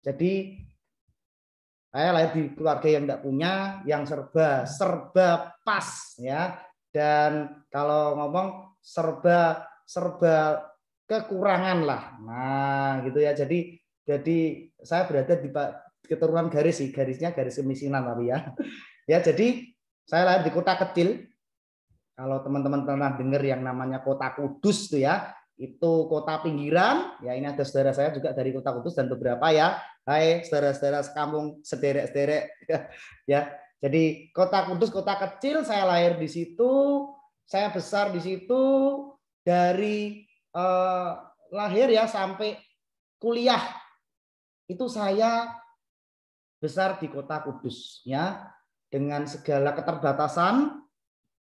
Jadi saya lahir di keluarga yang tidak punya, yang serba pas ya. Dan kalau ngomong serba kekurangan lah. Nah, gitu ya. Jadi saya berada di keturunan garis sih, garisnya garis kemiskinan tapi ya. Ya, jadi saya lahir di kota kecil. Kalau teman-teman pernah dengar yang namanya Kota Kudus tuh ya, itu kota pinggiran. Ya, ini ada saudara saya juga dari Kota Kudus dan beberapa ya. Hai saudara-saudara sekampung sederek-sederek ya. Jadi Kota Kudus kota kecil, saya lahir di situ, saya besar di situ dari lahir ya sampai kuliah. Itu saya besar di Kota Kudus ya, dengan segala keterbatasan.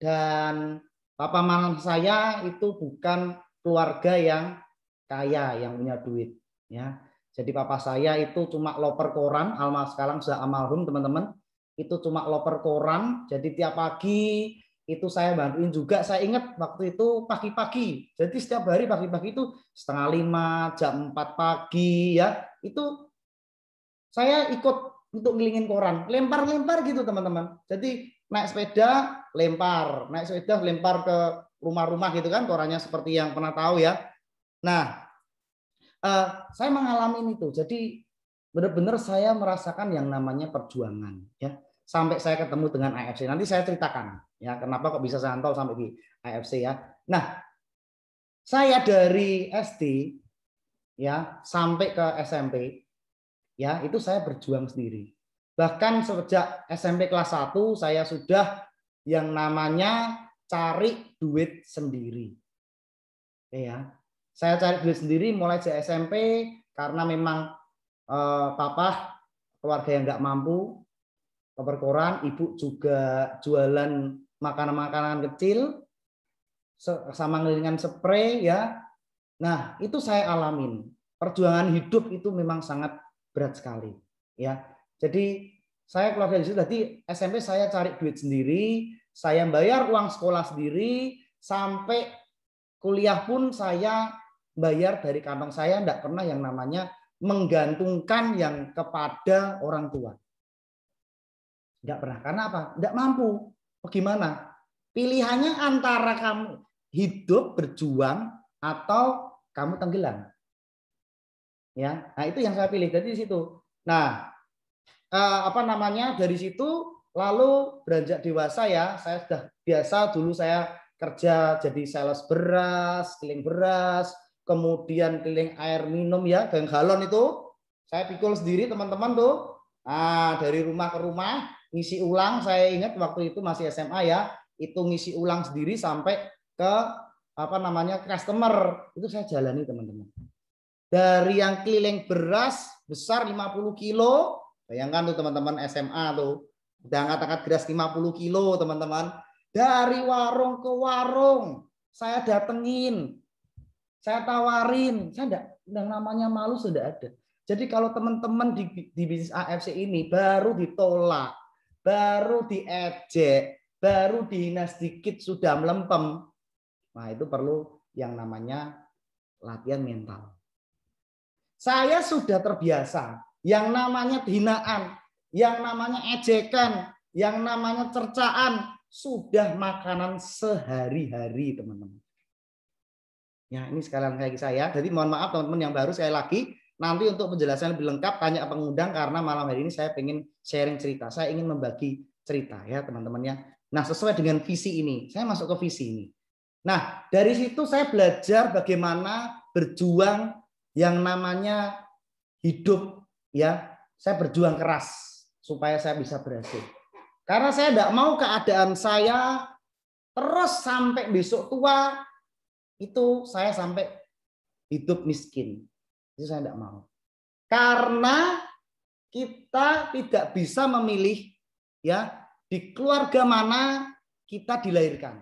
Dan papa mama saya itu bukan keluarga yang kaya, yang punya duit ya. Jadi papa saya itu cuma loper koran, sekarang sudah almarhum teman-teman. Itu cuma loper koran, jadi tiap pagi itu saya bantuin juga. Saya ingat waktu itu pagi-pagi. Jadi setiap hari pagi-pagi itu 4:30, jam 4 pagi ya. Itu saya ikut untuk ngelingin koran, lempar-lempar gitu teman-teman. Jadi naik sepeda lempar ke rumah-rumah gitu kan, korannya seperti yang pernah tahu ya. Nah, saya mengalami itu. Jadi benar-benar saya merasakan yang namanya perjuangan ya. Sampai saya ketemu dengan AFC. Nanti saya ceritakan ya kenapa kok bisa santau sampai di AFC ya. Nah, saya dari SD ya sampai ke SMP ya, itu saya berjuang sendiri. Bahkan sejak SMP kelas 1 saya sudah yang namanya cari duit sendiri. Ya. Saya cari duit sendiri mulai dari SMP karena memang papa keluarga yang nggak mampu, koran, ibu juga jualan makanan-makanan kecil sama ngelingan spray ya. Nah, itu saya alamin. Perjuangan hidup itu memang sangat berat sekali ya. Jadi saya keluar dari situ, jadi SMP saya cari duit sendiri, saya bayar uang sekolah sendiri, sampai kuliah pun saya bayar dari kantong saya, enggak pernah yang namanya menggantungkan yang kepada orang tua. Enggak pernah. Karena apa? Enggak mampu. Bagaimana? Pilihannya antara kamu hidup berjuang atau kamu tenggelam. Ya, nah itu yang saya pilih dari situ. Nah, dari situ lalu beranjak dewasa ya, saya sudah biasa dulu saya kerja jadi sales beras, keliling beras, kemudian keliling air minum ya, gang galon itu saya pikul sendiri teman-teman tuh. Nah, dari rumah ke rumah ngisi ulang, saya ingat waktu itu masih SMA ya, itu ngisi ulang sendiri sampai ke customer. Itu saya jalani teman-teman. Dari yang keliling beras besar 50 kilo, bayangkan tuh teman-teman SMA tuh, udah angkat-angkat beras 50 kilo teman-teman. Dari warung ke warung, saya datengin, saya tawarin, saya enggak, yang namanya malu sudah ada. Jadi kalau teman-teman di bisnis AFC ini baru ditolak, baru diejek, baru dihina sedikit sudah melempem, nah itu perlu yang namanya latihan mental. Saya sudah terbiasa yang namanya hinaan, yang namanya ejekan, yang namanya cercaan, sudah makanan sehari-hari teman-teman. Ya, ini sekalian kayak saya. Jadi mohon maaf teman-teman yang baru, sekali lagi nanti untuk penjelasan lebih lengkap tanya pengundang, karena malam hari ini saya ingin sharing cerita. Saya ingin membagi cerita ya teman-teman ya. Nah, sesuai dengan visi ini, saya masuk ke visi ini. Nah, dari situ saya belajar bagaimana berjuang yang namanya hidup ya. Saya berjuang keras supaya saya bisa berhasil. Karena saya tidak mau keadaan saya terus sampai besok tua itu saya sampai hidup miskin. Itu saya tidak mau. Karena kita tidak bisa memilih ya di keluarga mana kita dilahirkan.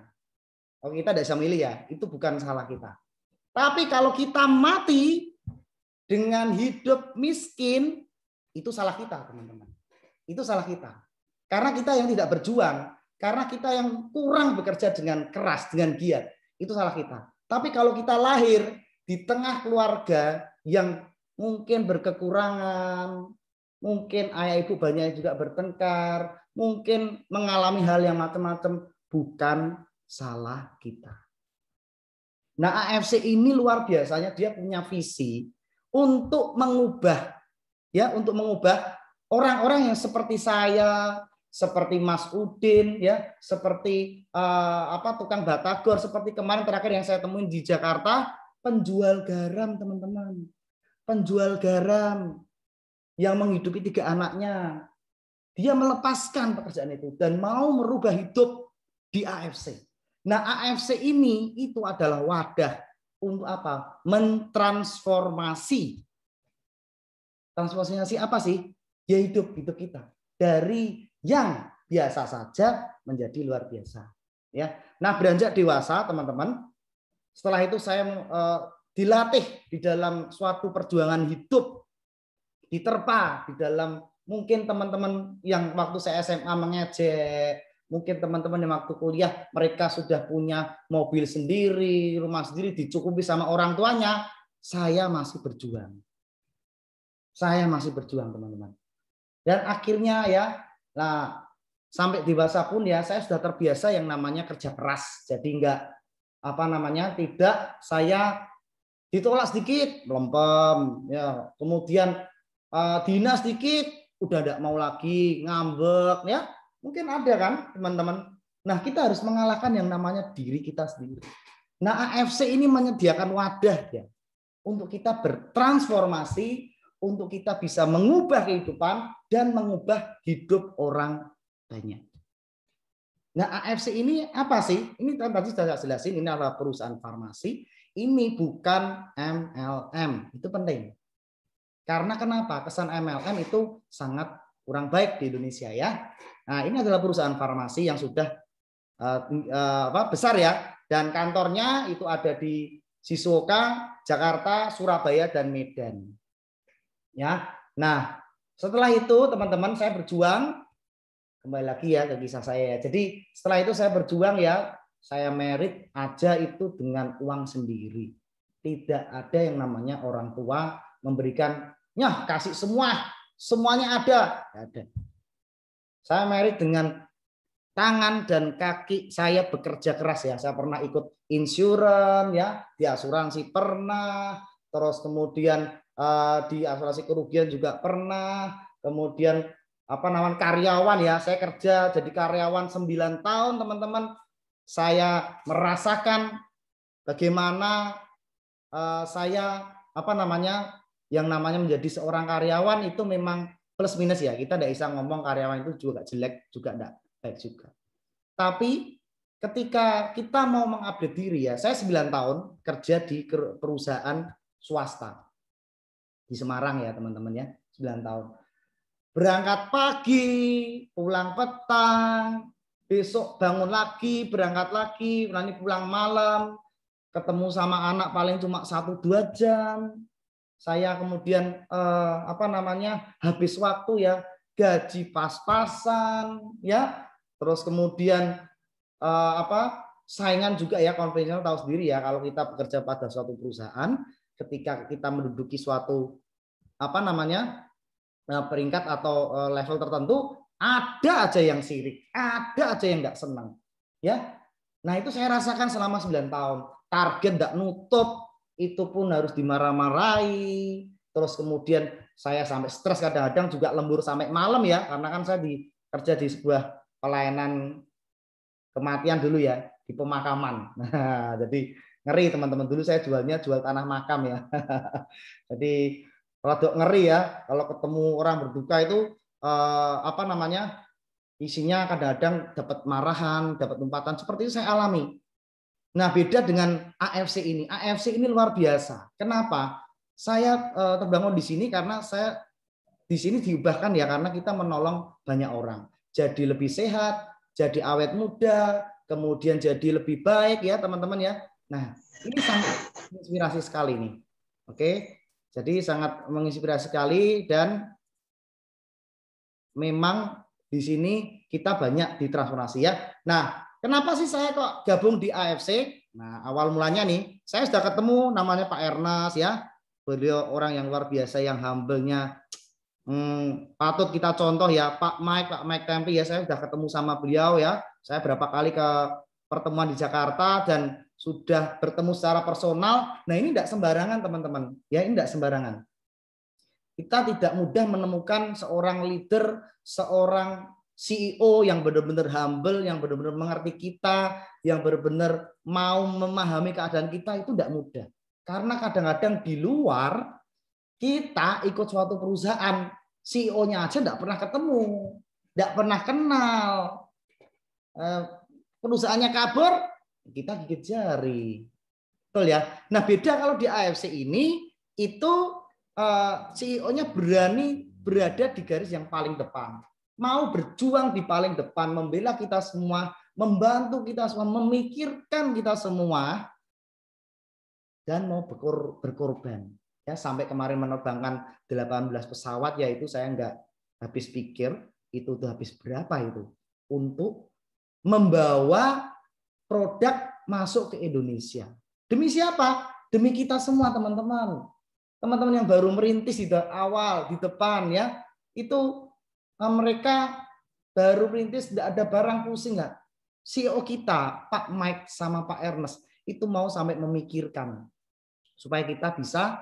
Kalau kita tidak bisa milih ya, itu bukan salah kita. Tapi kalau kita mati dengan hidup miskin, itu salah kita, teman-teman. Itu salah kita. Karena kita yang tidak berjuang, karena kita yang kurang bekerja dengan keras, dengan giat, itu salah kita. Tapi kalau kita lahir di tengah keluarga yang mungkin berkekurangan, mungkin ayah ibu banyak juga bertengkar, mungkin mengalami hal yang macam-macam, bukan salah kita. Nah, AFC ini luar biasanya, dia punya visi untuk mengubah, ya, untuk mengubah orang-orang yang seperti saya, seperti Mas Udin, ya, seperti tukang batagor, seperti kemarin terakhir yang saya temuin di Jakarta, penjual garam, teman-teman, penjual garam yang menghidupi 3 anaknya, dia melepaskan pekerjaan itu dan mau merubah hidup di AFC. Nah, AFC ini itu adalah wadah untuk apa? Mentransformasi. Transformasi apa sih? Ya hidup kita dari yang biasa saja menjadi luar biasa. Ya. Nah, beranjak dewasa, teman-teman. Setelah itu saya dilatih di dalam suatu perjuangan hidup, diterpa di dalam, mungkin teman-teman yang waktu saya SMA mengejek, mungkin teman-teman yang waktu kuliah mereka sudah punya mobil sendiri, rumah sendiri, dicukupi sama orang tuanya. Saya masih berjuang. Saya masih berjuang, teman-teman. Dan akhirnya ya, nah sampai dewasa pun ya saya sudah terbiasa yang namanya kerja keras. Jadi tidak saya ditolak sedikit melempem, ya. Kemudian dinas sedikit udah tidak mau lagi, ngambek, ya. Mungkin ada kan teman-teman. Nah, kita harus mengalahkan yang namanya diri kita sendiri. Nah, AFC ini menyediakan wadah ya untuk kita bertransformasi, untuk kita bisa mengubah kehidupan dan mengubah hidup orang banyak. Nah, AFC ini apa sih? Ini tadi sudah saya jelasin, ini adalah perusahaan farmasi. Ini bukan MLM. Itu penting. Karena kenapa? Kesan MLM itu sangat kurang baik di Indonesia ya. Nah, ini adalah perusahaan farmasi yang sudah besar ya, dan kantornya itu ada di Shizuoka, Jakarta, Surabaya, dan Medan. Ya. Nah, setelah itu teman-teman saya berjuang, kembali lagi ya ke kisah saya. Jadi setelah itu saya berjuang ya, saya merit aja itu dengan uang sendiri. Tidak ada yang namanya orang tua memberikan, "Nyah, kasih semuanya ada." Tidak ada. Saya merit dengan tangan dan kaki saya bekerja keras ya. Saya pernah ikut insurans ya, di asuransi pernah, terus kemudian di asuransi kerugian juga pernah, kemudian karyawan ya, saya kerja jadi karyawan 9 tahun, teman-teman. Saya merasakan bagaimana saya yang namanya menjadi seorang karyawan itu memang plus minus ya. Kita tidak bisa ngomong karyawan itu juga jelek, juga tidak baik juga. Tapi ketika kita mau mengupdate diri ya, saya 9 tahun kerja di perusahaan swasta di Semarang ya teman-teman ya, 9 tahun. Berangkat pagi, pulang petang, besok bangun lagi, berangkat lagi, nanti pulang malam, ketemu sama anak paling cuma 1-2 jam. Saya kemudian habis waktu ya, gaji pas-pasan ya, terus kemudian saingan juga ya, konvensional tahu sendiri ya, kalau kita bekerja pada suatu perusahaan, ketika kita menduduki suatu peringkat atau level tertentu, ada aja yang sirik, ada aja yang nggak senang ya. Nah, itu saya rasakan selama 9 tahun. Target nggak nutup, itu pun harus dimarah-marahi. Terus kemudian saya sampai stres, kadang-kadang juga lembur sampai malam ya, karena kan saya kerja di sebuah pelayanan kematian dulu ya, di pemakaman. Nah, jadi ngeri teman-teman, dulu saya jual tanah makam ya. Jadi rada ngeri ya kalau ketemu orang berduka itu isinya kadang-kadang dapat marahan, dapat umpatan, seperti itu saya alami. Nah, beda dengan AFC ini. AFC ini luar biasa. Kenapa? Saya terbangun di sini karena saya di sini diubahkan ya, karena kita menolong banyak orang. Jadi lebih sehat, jadi awet muda, kemudian jadi lebih baik ya teman-teman ya. Nah, ini sangat menginspirasi sekali nih. Oke, jadi sangat menginspirasi sekali, dan memang di sini kita banyak ditransformasi ya. Nah, kenapa sih saya kok gabung di AFC? Nah, awal mulanya nih, saya sudah ketemu namanya Pak Ernest ya, beliau orang yang luar biasa, yang humble-nya patut kita contoh ya, Pak Mike Tempi ya. Saya sudah ketemu sama beliau ya. Saya berapa kali ke pertemuan di Jakarta dan sudah bertemu secara personal. Nah ini tidak sembarangan teman-teman. Ya ini tidak sembarangan. Kita tidak mudah menemukan seorang leader, seorang CEO yang benar-benar humble, yang benar-benar mengerti kita, yang benar-benar mau memahami keadaan kita, itu tidak mudah. Karena kadang-kadang di luar kita ikut suatu perusahaan, CEO-nya aja tidak pernah ketemu, tidak pernah kenal. Perusahaannya kabur, kita gigit jari. Betul ya? Nah beda kalau di AFC ini, itu CEO-nya berani berada di garis yang paling depan. Mau berjuang di paling depan, membela kita semua, membantu kita semua, memikirkan kita semua, dan mau berkorban. Ya, sampai kemarin menerbangkan 18 pesawat, yaitu saya nggak habis pikir, itu udah habis berapa itu, untuk membawa produk masuk ke Indonesia. Demi siapa? Demi kita semua teman-teman. Teman-teman yang baru merintis di awal, di depan ya, itu mereka baru merintis, tidak ada barang pusing nggak? CEO kita, Pak Mike sama Pak Ernest, itu mau sampai memikirkan supaya kita bisa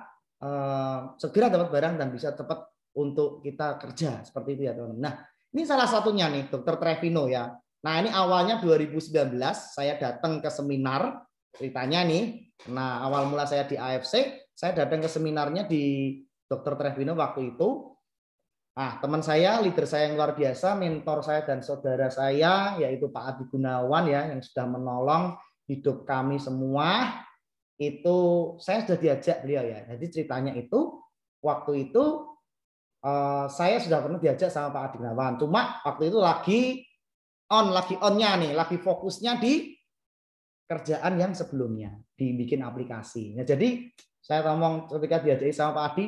segera dapat barang dan bisa cepat untuk kita kerja seperti itu ya teman-teman. Nah ini salah satunya nih Dr. Trevino ya. Nah ini awalnya 2019 saya datang ke seminar ceritanya nih. Nah awal mula saya di AFC, saya datang ke seminarnya di Dr. Trevino waktu itu. Nah, teman saya, leader saya yang luar biasa, mentor saya dan saudara saya, yaitu Pak Adi Gunawan ya, yang sudah menolong hidup kami semua. Itu saya sudah diajak beliau ya. Jadi ceritanya itu, waktu itu saya sudah pernah diajak sama Pak Adi Gunawan. Cuma waktu itu lagi onnya nih, lagi fokusnya di kerjaan yang sebelumnya, dibikin aplikasi. Nah, jadi saya ngomong ketika diajak sama Pak Adi,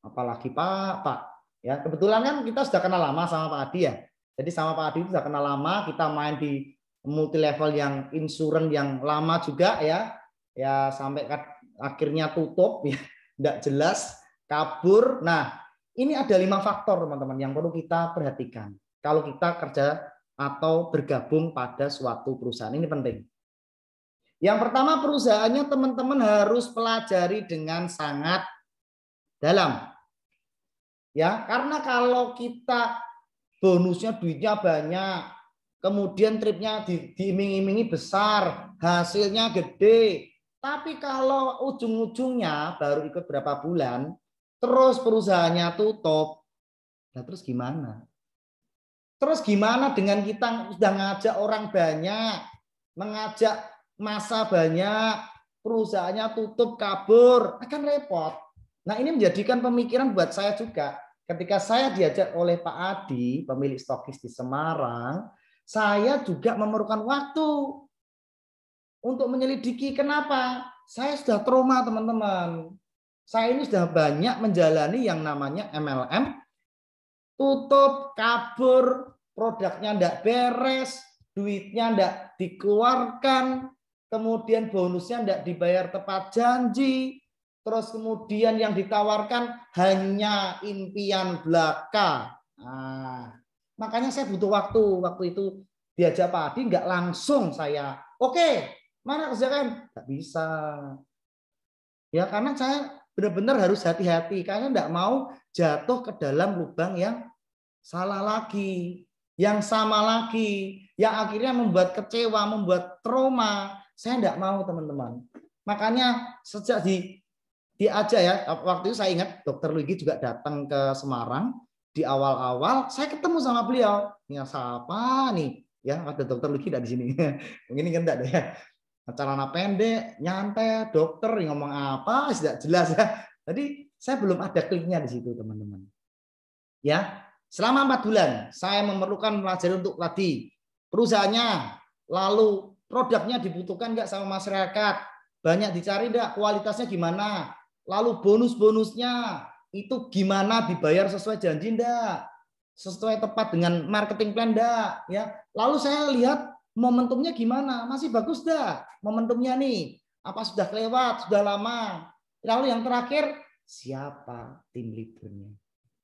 apalagi Pak. Ya, kebetulan kan kita sudah kenal lama sama Pak Adi ya. Jadi sama Pak Adi itu sudah kenal lama, kita main di multi level yang insurance yang lama juga ya. Ya sampai akhirnya tutup ya, tidak jelas, kabur. Nah, ini ada 5 faktor teman-teman yang perlu kita perhatikan. Kalau kita kerja atau bergabung pada suatu perusahaan, ini penting. Yang pertama, perusahaannya teman-teman harus pelajari dengan sangat dalam. Ya, karena kalau kita bonusnya duitnya banyak, kemudian tripnya diiming-imingi besar, hasilnya gede, tapi kalau ujung-ujungnya baru ikut berapa bulan, terus perusahaannya tutup, nah terus gimana? Terus gimana dengan kita sudah ngajak orang banyak, mengajak masa banyak, perusahaannya tutup, kabur, akan repot. Nah ini menjadikan pemikiran buat saya juga. Ketika saya diajak oleh Pak Adi, pemilik stokis di Semarang, saya juga memerlukan waktu untuk menyelidiki. Kenapa? Saya sudah trauma teman-teman. Saya ini sudah banyak menjalani yang namanya MLM, tutup, kabur, produknya tidak beres, duitnya tidak dikeluarkan, kemudian bonusnya tidak dibayar tepat janji, terus kemudian yang ditawarkan hanya impian belaka. Nah, makanya saya butuh waktu. Waktu itu diajak Pak Adi, nggak langsung saya, oke, mana kerjakan? Nggak bisa. Ya karena saya benar-benar harus hati-hati, karena nggak mau jatuh ke dalam lubang yang salah lagi, yang sama lagi, yang akhirnya membuat kecewa, membuat trauma. Saya nggak mau teman-teman. Makanya sejak diajak ya, waktu itu saya ingat Dokter Luigi juga datang ke Semarang di awal-awal, saya ketemu sama beliau. Ini siapa nih? Ya ada Dokter Luigi tidak di sini. Mungkin kan enggak deh ya. Celana pendek, nyantai, dokter ngomong apa tidak jelas ya. Jadi saya belum ada kliknya di situ teman-teman. Ya, selama 4 bulan saya memerlukan pelajari untuk tadi perusahaannya, lalu produknya dibutuhkan nggak sama masyarakat, banyak dicari nggak, kualitasnya gimana, lalu bonus-bonusnya itu gimana, dibayar sesuai janji enggak, sesuai tepat dengan marketing plan enggak, ya. Lalu saya lihat momentumnya gimana, masih bagus enggak momentumnya nih, apa sudah kelewat, sudah lama. Lalu yang terakhir siapa tim leadernya.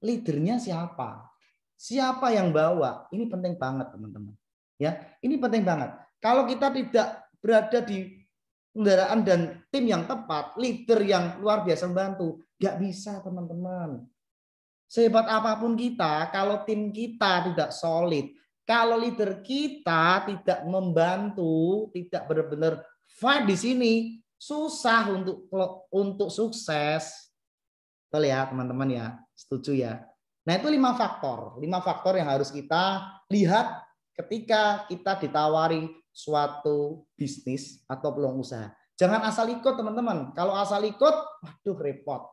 Leadernya siapa? Siapa yang bawa? Ini penting banget, teman-teman. Ya, ini penting banget. Kalau kita tidak berada di kendaraan dan tim yang tepat, leader yang luar biasa membantu, nggak bisa, teman-teman. Sehebat apapun kita, kalau tim kita tidak solid, kalau leader kita tidak membantu, tidak benar-benar fight di sini, susah untuk sukses. Betul ya, teman-teman ya? Setuju ya? Nah, itu 5 faktor. 5 faktor yang harus kita lihat ketika kita ditawari suatu bisnis atau peluang usaha. Jangan asal ikut, teman-teman. Kalau asal ikut, waduh repot.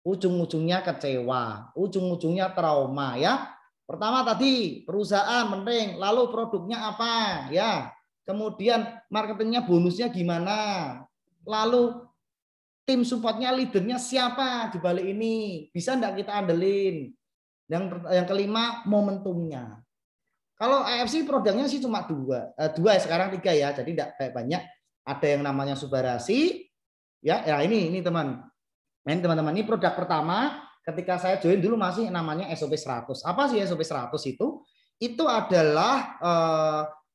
Ujung-ujungnya kecewa, ujung-ujungnya trauma ya. Pertama tadi perusahaan penting, lalu produknya apa ya. Kemudian marketingnya bonusnya gimana. Lalu tim supportnya, leadernya siapa di balik ini? Bisa enggak kita andelin? Yang kelima, momentumnya. Kalau AFC produknya sih cuma dua sekarang 3 ya, jadi tidak kayak banyak. Ada yang namanya Subarasi, ya ini teman. Ini teman-teman, ini produk pertama. Ketika saya join dulu masih namanya SOP 100. Apa sih SOP 100 itu? Itu adalah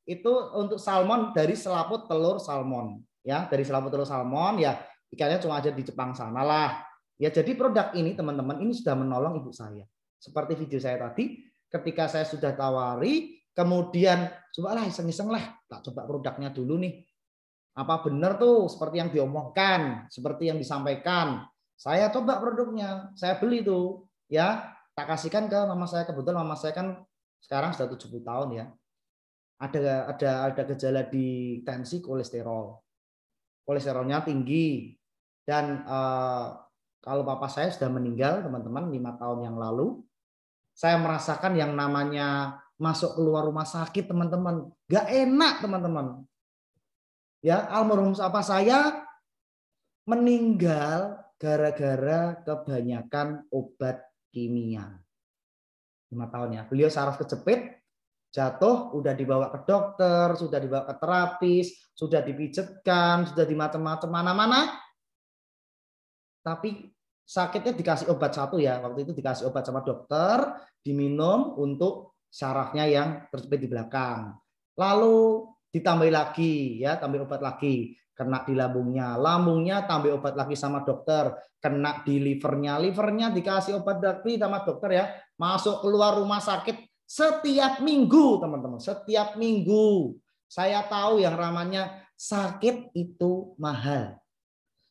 itu untuk salmon dari selaput telur salmon, ya dari selaput telur salmon ya. Ikannya cuma ada di Jepang sana lah. Ya jadi produk ini teman-teman ini sudah menolong ibu saya. Seperti video saya tadi, ketika saya sudah tawari, kemudian cobalah iseng-iseng lah, tak coba produknya dulu nih. Apa benar tuh seperti yang diomongkan, seperti yang disampaikan. Saya coba produknya, saya beli tuh, ya, tak kasihkan ke mama saya. Kebetulan mama saya kan sekarang sudah 70 tahun ya. Ada gejala di tensi kolesterol. Kolesterolnya tinggi. Dan kalau papa saya sudah meninggal, teman-teman, 5 tahun yang lalu, saya merasakan yang namanya masuk keluar rumah sakit, teman-teman. Gak enak, teman-teman. Ya, almarhum papa saya meninggal gara-gara kebanyakan obat kimia. 5 tahun ya. Beliau saraf kejepit, jatuh, udah dibawa ke dokter, sudah dibawa ke terapis, sudah dipijetkan, sudah di macam-macam mana-mana. Tapi sakitnya dikasih obat satu ya. Waktu itu dikasih obat sama dokter, diminum untuk sarafnya yang terjepit di belakang. Lalu ditambah lagi ya, tambah obat lagi. Kena di lambungnya tambah obat lagi sama dokter, kena di livernya dikasih obat lagi sama dokter ya, masuk keluar rumah sakit setiap minggu, teman-teman, setiap minggu. Saya tahu yang namanya sakit itu mahal.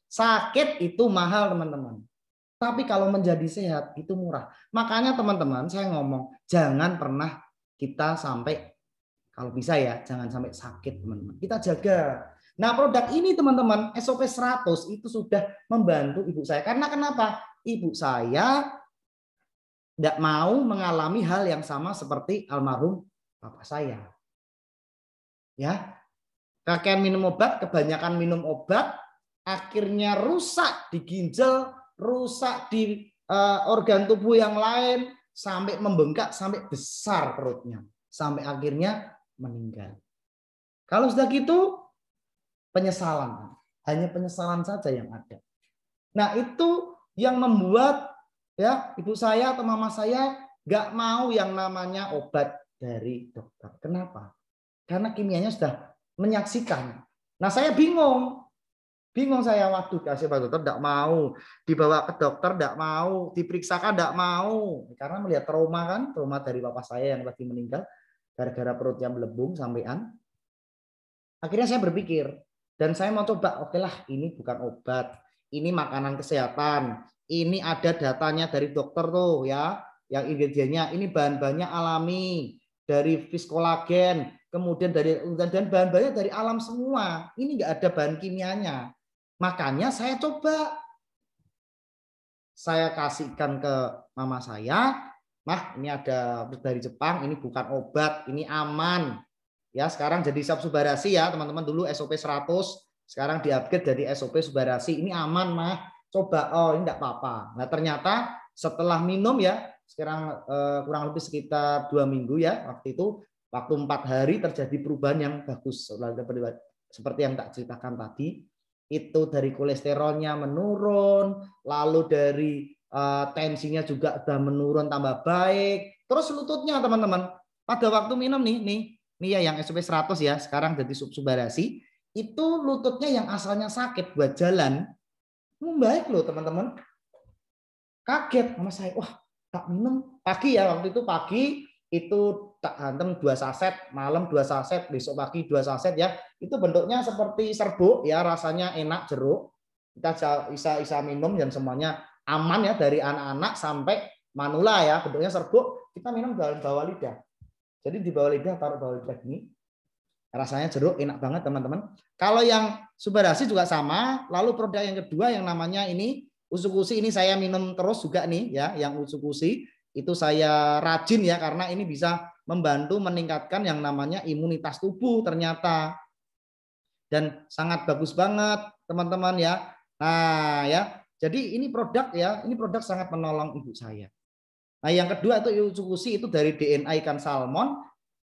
Sakit itu mahal, teman-teman. Tapi kalau menjadi sehat itu murah. Makanya teman-teman saya ngomong, jangan pernah kita sampai, kalau bisa ya, jangan sampai sakit, teman-teman. Kita jaga. Nah, produk ini teman-teman, SOP 100 itu sudah membantu ibu saya. Karena kenapa? Ibu saya tidak mau mengalami hal yang sama seperti almarhum bapak saya. Ya, kakek minum obat, kebanyakan minum obat, akhirnya rusak di ginjal, rusak di organ tubuh yang lain, sampai membengkak, sampai besar perutnya. Sampai akhirnya meninggal. Kalau sudah gitu, penyesalan, hanya penyesalan saja yang ada. Nah itu yang membuat ya ibu saya atau mama saya nggak mau yang namanya obat dari dokter. Kenapa? Karena kimianya sudah menyaksikan. Nah saya bingung saya, waduh kasih obat dokter nggak mau, dibawa ke dokter nggak mau, diperiksakan nggak mau, karena melihat trauma dari bapak saya yang tadi meninggal gara-gara perutnya melebung sampean. Akhirnya saya berpikir. Dan saya mau coba, oke lah ini bukan obat, ini makanan kesehatan, ini ada datanya dari dokter tuh ya, yang ingredientnya ini bahan-bahannya alami, dari fish kolagen, kemudian dan bahan-bahannya dari alam semua, ini nggak ada bahan kimianya. Makanya saya coba, saya kasihkan ke mama saya, mah ini ada dari Jepang, ini bukan obat, ini aman. Ya, sekarang jadi SOP Subarasi ya, teman-teman. Dulu SOP 100, sekarang di-upgrade jadi SOP Subarasi. Ini aman, mah. Coba, oh ini enggak apa-apa. Nah, ternyata setelah minum ya, sekarang kurang lebih sekitar 2 minggu ya, waktu itu, waktu 4 hari terjadi perubahan yang bagus. Seperti yang tak ceritakan tadi. itu dari kolesterolnya menurun, lalu dari tensinya juga udah menurun tambah baik. Terus lututnya teman-teman, pada waktu minum nih ya yang SOP 100 ya, sekarang jadi Subbarasi, itu lututnya yang asalnya sakit buat jalan, membaik loh teman-teman. Kaget sama saya, wah tak minum pagi ya, waktu itu pagi itu tak hantem 2 saset, malam 2 saset, besok pagi 2 saset ya. Itu bentuknya seperti serbuk ya, rasanya enak jeruk. Kita bisa minum dan semuanya aman ya, dari anak-anak sampai manula ya, bentuknya serbuk, kita minum dalam bawah lidah. Jadi di bawah lidah, taruh bawah lidah gini. Rasanya jeruk, enak banget teman-teman. Kalau yang Subbarasi juga sama. Lalu produk yang kedua yang namanya ini Usukusi, ini saya minum terus juga nih ya, yang Usukusi itu saya rajin ya, karena ini bisa membantu meningkatkan yang namanya imunitas tubuh ternyata. Dan sangat bagus banget teman-teman ya. Nah ya, jadi ini produk ya, ini produk sangat menolong ibu saya. Nah yang kedua itu Usukusi, itu dari DNA ikan salmon.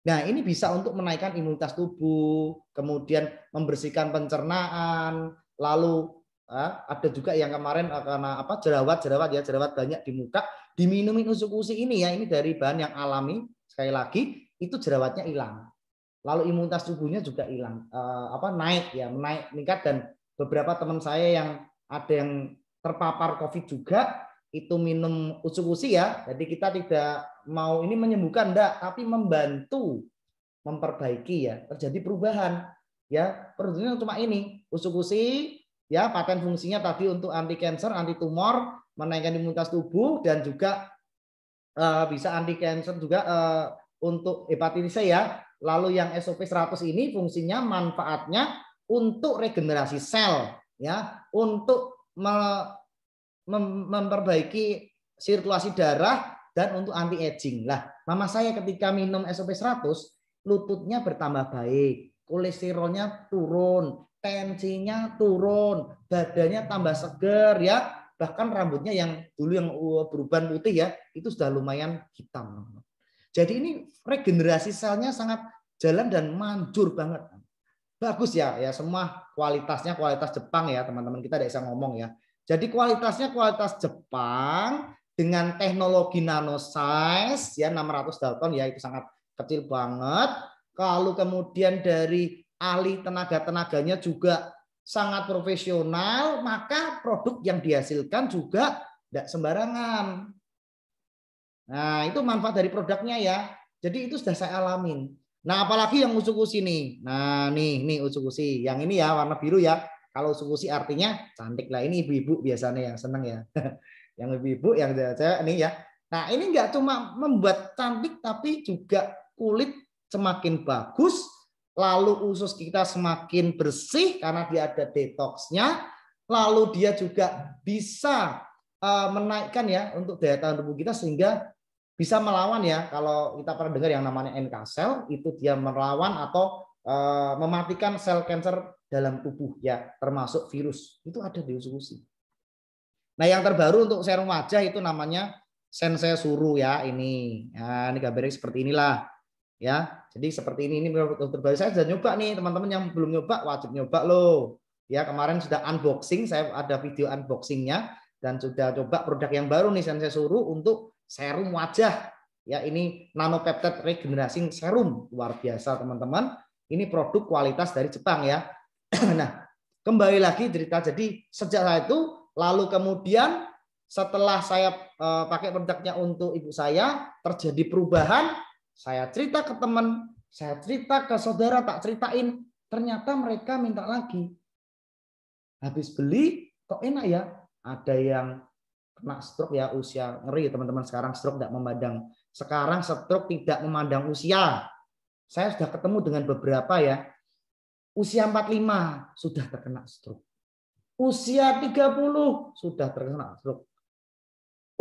Nah ini bisa untuk menaikkan imunitas tubuh, kemudian membersihkan pencernaan, lalu ada juga yang kemarin karena jerawat banyak di muka, diminumin Usukusi ini ya, ini dari bahan yang alami, sekali lagi itu jerawatnya hilang, lalu imunitas tubuhnya juga hilang, naik ya, meningkat. Dan beberapa teman saya yang ada yang terpapar COVID juga itu minum Usukusi ya. Jadi kita tidak mau ini menyembuhkan enggak, tapi membantu memperbaiki ya, terjadi perubahan ya. Produknya cuma ini Usukusi ya, paten fungsinya tadi untuk anti cancer, anti tumor, menaikkan imunitas tubuh, dan juga bisa anti cancer juga untuk hepatitis C ya. Lalu yang SOP 100 ini fungsinya, manfaatnya untuk regenerasi sel ya, untuk memperbaiki sirkulasi darah, dan untuk anti aging. Lah, mama saya ketika minum SOP 100, lututnya bertambah baik, kolesterolnya turun, tensinya turun, badannya tambah seger ya, bahkan rambutnya yang dulu yang beruban putih ya, itu sudah lumayan hitam. Jadi ini regenerasi selnya sangat jalan dan manjur banget. Bagus ya, ya semua kualitasnya kualitas Jepang ya teman-teman, kita tidak bisa ngomong ya. Jadi kualitasnya kualitas Jepang dengan teknologi nanosize ya, 600 Dalton ya, itu sangat kecil banget. Lalu kemudian dari ahli tenaga-tenaganya juga sangat profesional, maka produk yang dihasilkan juga tidak sembarangan. Nah, itu manfaat dari produknya ya. Jadi itu sudah saya alamin. Nah, apalagi yang Usukusi nih. Nah, nih Usukusi. Yang ini ya warna biru ya. Kalau Usukusi artinya cantik lah. Ini ibu-ibu biasanya yang senang ya. Yang ibu-ibu, yang cewek nih ya. Nah, ini enggak cuma membuat cantik, tapi juga kulit semakin bagus. Lalu usus kita semakin bersih karena dia ada detoksnya. Lalu dia juga bisa menaikkan ya untuk daya tahan tubuh kita, sehingga bisa melawan ya, kalau kita pernah dengar yang namanya NK cell, itu dia melawan atau mematikan sel kanker dalam tubuh ya, termasuk virus. Itu ada di Usukusi. Nah, yang terbaru untuk serum wajah itu namanya Sensei Suru ya, ini. Nah, ini gambarnya seperti inilah. Ya, jadi seperti ini terbaru. Saya sudah nyoba nih, teman-teman yang belum nyoba wajib nyoba loh. Ya, kemarin sudah unboxing, saya ada video unboxingnya, dan sudah coba produk yang baru nih Sensei Suru untuk serum wajah. Ya, ini nanopeptide regenerasi serum, luar biasa teman-teman. Ini produk kualitas dari Jepang ya. Nah, kembali lagi cerita. Jadi sejak saat itu, lalu kemudian setelah saya pakai produknya untuk ibu saya, terjadi perubahan. Saya cerita ke teman, saya cerita ke saudara, tak ceritain, ternyata mereka minta lagi. Habis beli kok enak ya. Ada yang kena stroke ya, usia ngeri teman-teman. Sekarang stroke tidak memandang. Sekarang stroke tidak memandang usia. Saya sudah ketemu dengan beberapa ya. Usia 45 sudah terkena stroke. Usia 30 sudah terkena stroke.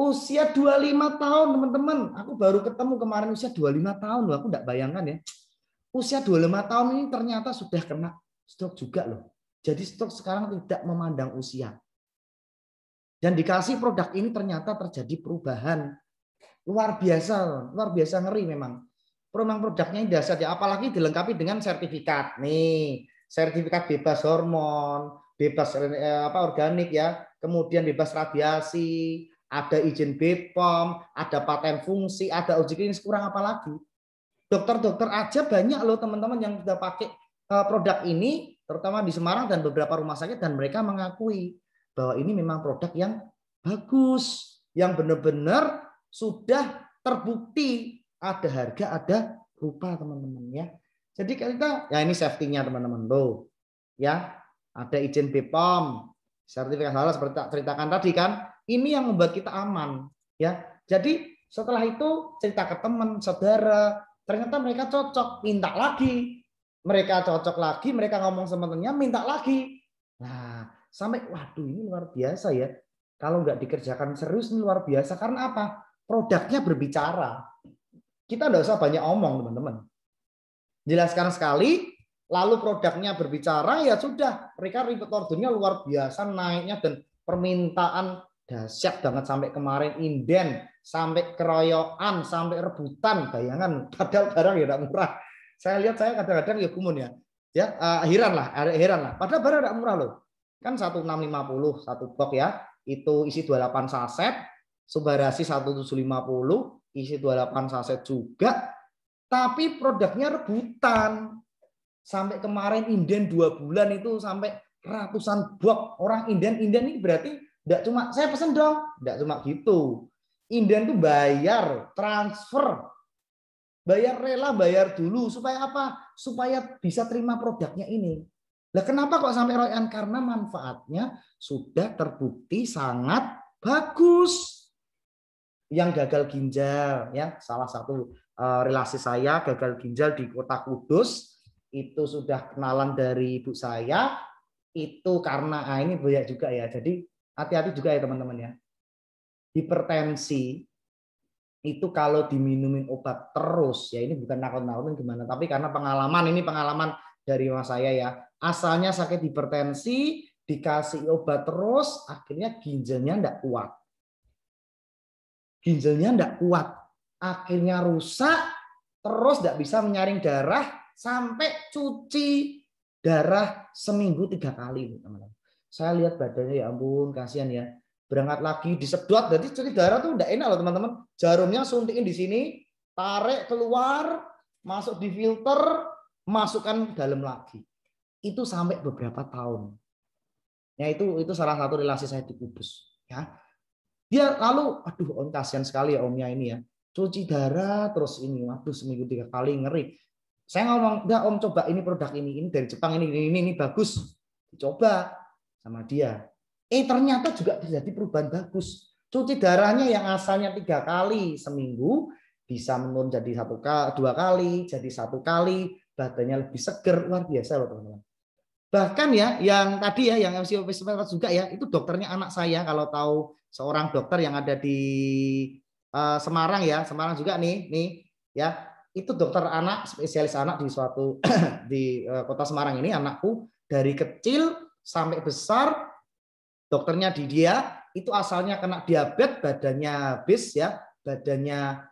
Usia 25 tahun teman-teman. Aku baru ketemu kemarin usia 25 tahun loh. Aku tidak bayangkan ya. Usia 25 tahun ini ternyata sudah kena stroke juga loh. Jadi stroke sekarang tidak memandang usia. Dan dikasih produk ini ternyata terjadi perubahan. Luar biasa ngeri memang. Memang produknya ini dasar ya, apalagi dilengkapi dengan sertifikat. Nih, sertifikat bebas hormon, bebas organik ya, kemudian bebas radiasi, ada izin BPOM, ada paten fungsi, ada uji klinis, kurang apa lagi? Dokter-dokter aja banyak loh teman-teman yang sudah pakai produk ini, terutama di Semarang dan beberapa rumah sakit, dan mereka mengakui bahwa ini memang produk yang bagus, yang benar-benar sudah terbukti ada harga, ada rupa teman-teman ya. Jadi kita ya ini safety-nya teman-teman loh. Ya, ada izin BPOM, sertifikat halal seperti tak ceritakan tadi kan. Ini yang membuat kita aman ya. Jadi setelah itu cerita ke teman, saudara, ternyata mereka cocok, minta lagi. Mereka cocok lagi, mereka ngomong sama temannya, minta lagi. Nah, sampai waduh ini luar biasa ya. Kalau nggak dikerjakan serius ini luar biasa. Karena apa? Produknya berbicara. Kita nggak usah banyak omong teman-teman. Jelaskan sekali, lalu produknya berbicara, ya sudah. Mereka repeat ordernya luar biasa naiknya dan permintaan dahsyat banget sampai kemarin inden, sampai keroyokan, sampai rebutan. Bayangan, padahal barang ya tidak murah. Saya lihat saya kadang-kadang ya gumun ya. Ya, heran lah. Padahal barang tidak murah loh. Kan 1650 satu box ya. Itu isi 28 saset, Subharasi 1750, isi 28 saset juga. Tapi produknya rebutan. Sampai kemarin inden 2 bulan itu sampai ratusan box. Orang inden ini berarti enggak cuma saya pesen dong, enggak cuma gitu. Inden tuh bayar, transfer. Bayar rela, bayar dulu supaya apa? Supaya bisa terima produknya ini. Lah kenapa kok sampai royan? Karena manfaatnya sudah terbukti sangat bagus. Yang gagal ginjal ya, salah satu relasi saya gagal ginjal di Kota Kudus, itu sudah kenalan dari ibu saya, itu karena ini banyak juga ya. Jadi hati-hati juga ya teman-teman ya. Hipertensi itu kalau diminumin obat terus, ya ini bukan nakut-nakutin gimana, tapi karena pengalaman, ini pengalaman dari mas saya ya. Asalnya sakit hipertensi, dikasih obat terus, akhirnya ginjalnya enggak kuat. Ginjalnya enggak kuat. Akhirnya rusak, terus enggak bisa menyaring darah, sampai cuci darah seminggu 3 kali. Teman-teman. Saya lihat badannya, ya ampun, kasihan ya. Berangkat lagi disedot, jadi cuci darah tuh enggak enak loh teman-teman. Jarumnya suntikin di sini, tarik keluar, masuk di filter, masukkan dalam lagi. Itu sampai beberapa tahun. Ya itu salah satu relasi saya di Kudus. Ya. Dia lalu, aduh om kasihan sekali ya omnya ini ya. Cuci darah terus ini, waduh seminggu 3 kali ngeri. Saya ngomong, udah om coba ini produk ini dari Jepang ini bagus. Dicoba sama dia. Ternyata juga terjadi perubahan bagus. Cuci darahnya yang asalnya 3 kali seminggu bisa menurun jadi 2 kali, jadi 1 kali, badannya lebih seger, luar biasa loh teman-teman. Bahkan ya yang tadi ya yang MCOP juga ya, itu dokternya anak saya, kalau tahu seorang dokter yang ada di Semarang ya, Semarang juga nih ya, itu dokter anak, spesialis anak di suatu di kota Semarang ini. Anakku dari kecil sampai besar, dokternya di dia itu asalnya kena diabetes, badannya habis ya, badannya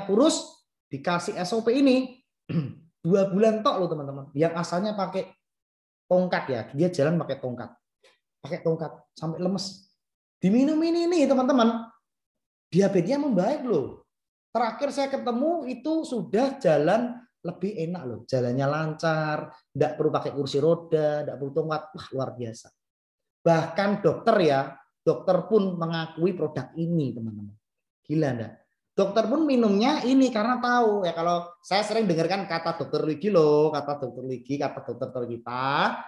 kurus, dikasih SOP ini 2 bulan tok loh teman-teman. Yang asalnya pakai tongkat ya, dia jalan pakai tongkat sampai lemes. Diminum ini teman-teman, diabetesnya membaik loh. Terakhir saya ketemu itu sudah jalan lebih enak loh, jalannya lancar, tidak perlu pakai kursi roda, tidak perlu tongkat, wah luar biasa. Bahkan dokter pun mengakui produk ini teman-teman. Gila enggak? Dokter pun minumnya ini karena tahu ya, kalau saya sering dengarkan kata dokter Ligi loh, kata dokter kita,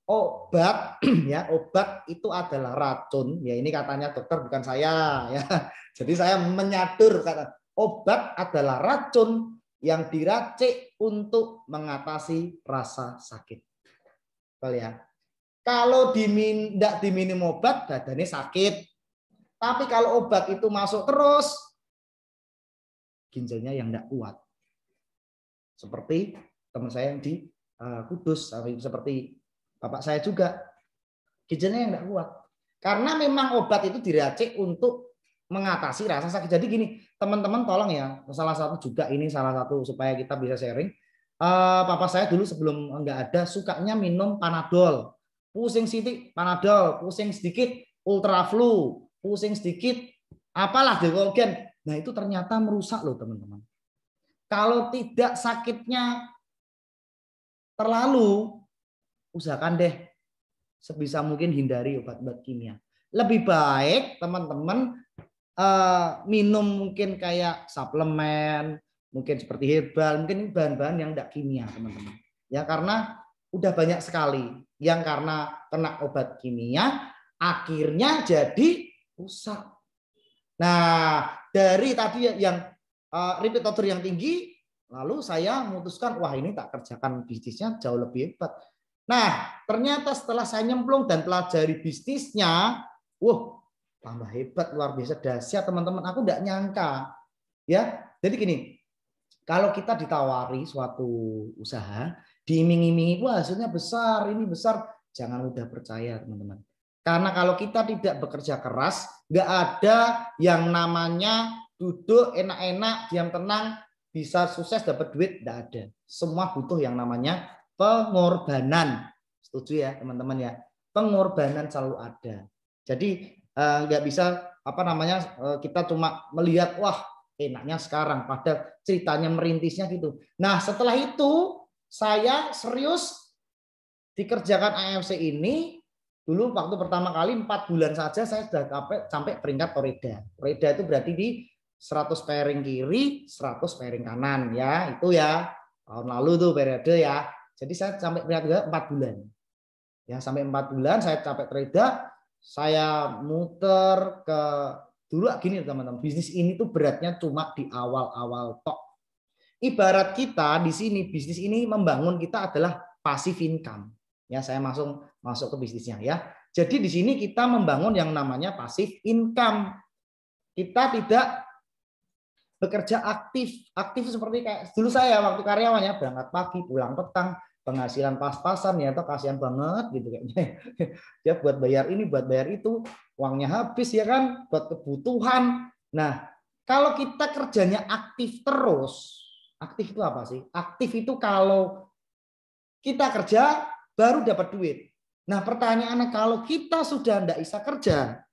obat ya, obat itu adalah racun ya, ini katanya dokter bukan saya ya. Jadi saya menyadur kata obat adalah racun yang diracik untuk mengatasi rasa sakit. Betul ya. Kalau tidak diminum obat badannya sakit. Tapi kalau obat itu masuk terus, ginjalnya yang tidak kuat. Seperti teman saya yang di Kudus, seperti bapak saya juga, ginjalnya yang tidak kuat. Karena memang obat itu diracik untuk mengatasi rasa sakit. Jadi gini, teman-teman tolong ya, salah satu supaya kita bisa sharing. Papa saya dulu sebelum nggak ada sukanya minum Panadol. pusing sedikit Panadol, pusing sedikit Ultraflu, pusing sedikit apalah Dekolgen. Nah, itu ternyata merusak loh, teman-teman. Kalau tidak sakitnya terlalu, usahakan deh sebisa mungkin hindari obat-obat kimia. Lebih baik teman-teman minum mungkin kayak suplemen, mungkin seperti herbal, mungkin bahan-bahan yang tidak kimia, teman-teman. Ya, karena udah banyak sekali yang karena kena obat kimia akhirnya jadi rusak. Nah, dari tadi yang repeat order yang tinggi, lalu saya memutuskan, wah ini tak kerjakan bisnisnya jauh lebih hebat. Nah, ternyata setelah saya nyemplung dan pelajari bisnisnya, wah tambah hebat, luar biasa, dahsyat teman-teman. Aku tidak nyangka. Ya, jadi gini, kalau kita ditawari suatu usaha, diiming-imingi, wah hasilnya besar, ini besar, jangan mudah percaya teman-teman. Karena kalau kita tidak bekerja keras, nggak ada yang namanya duduk enak-enak, diam tenang, bisa sukses dapat duit, nggak ada. Semua butuh yang namanya pengorbanan. Setuju ya teman-teman ya? Pengorbanan selalu ada. Jadi nggak bisa kita cuma melihat wah enaknya sekarang, padahal ceritanya merintisnya gitu. Nah, setelah itu saya serius dikerjakan AMC ini. Dulu waktu pertama kali 4 bulan saja saya sudah sampai peringkat Toreda. Toreda itu berarti di 100 pairing kiri, 100 pairing kanan ya. Itu ya tahun lalu tuh periode ya. Jadi saya sampai peringkat 4 bulan. Ya, sampai 4 bulan saya sampai Toreda, saya muter ke dulu gini teman-teman. Bisnis ini tuh beratnya cuma di awal-awal tok. Ibarat kita di sini bisnis ini membangun kita adalah passive income. Ya, saya masuk ke bisnisnya ya. Jadi di sini kita membangun yang namanya passive income. Kita tidak bekerja aktif. Aktif seperti kayak dulu saya waktu karyawan ya, berangkat pagi, pulang petang, penghasilan pas-pasan ya, atau kasihan banget gitu kayaknya. Ya buat bayar ini, buat bayar itu, uangnya habis ya kan, buat kebutuhan. Nah, kalau kita kerjanya aktif terus, aktif itu apa sih? Aktif itu kalau kita kerja baru dapat duit. Nah, pertanyaannya kalau kita sudah tidak bisa kerja,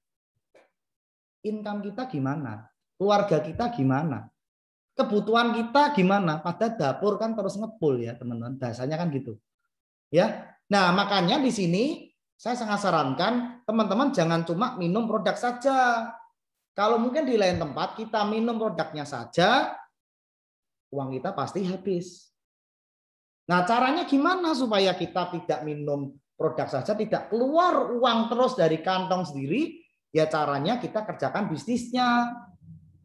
income kita gimana? Keluarga kita gimana? Kebutuhan kita gimana? Pada dapur kan terus ngepul ya, teman-teman. Bahasanya kan gitu. Ya. Nah, makanya di sini saya sangat sarankan teman-teman jangan cuma minum produk saja. Kalau mungkin di lain tempat kita minum produknya saja, uang kita pasti habis. Nah, caranya gimana supaya kita tidak minum produk saja, tidak keluar uang terus dari kantong sendiri? Ya caranya kita kerjakan bisnisnya.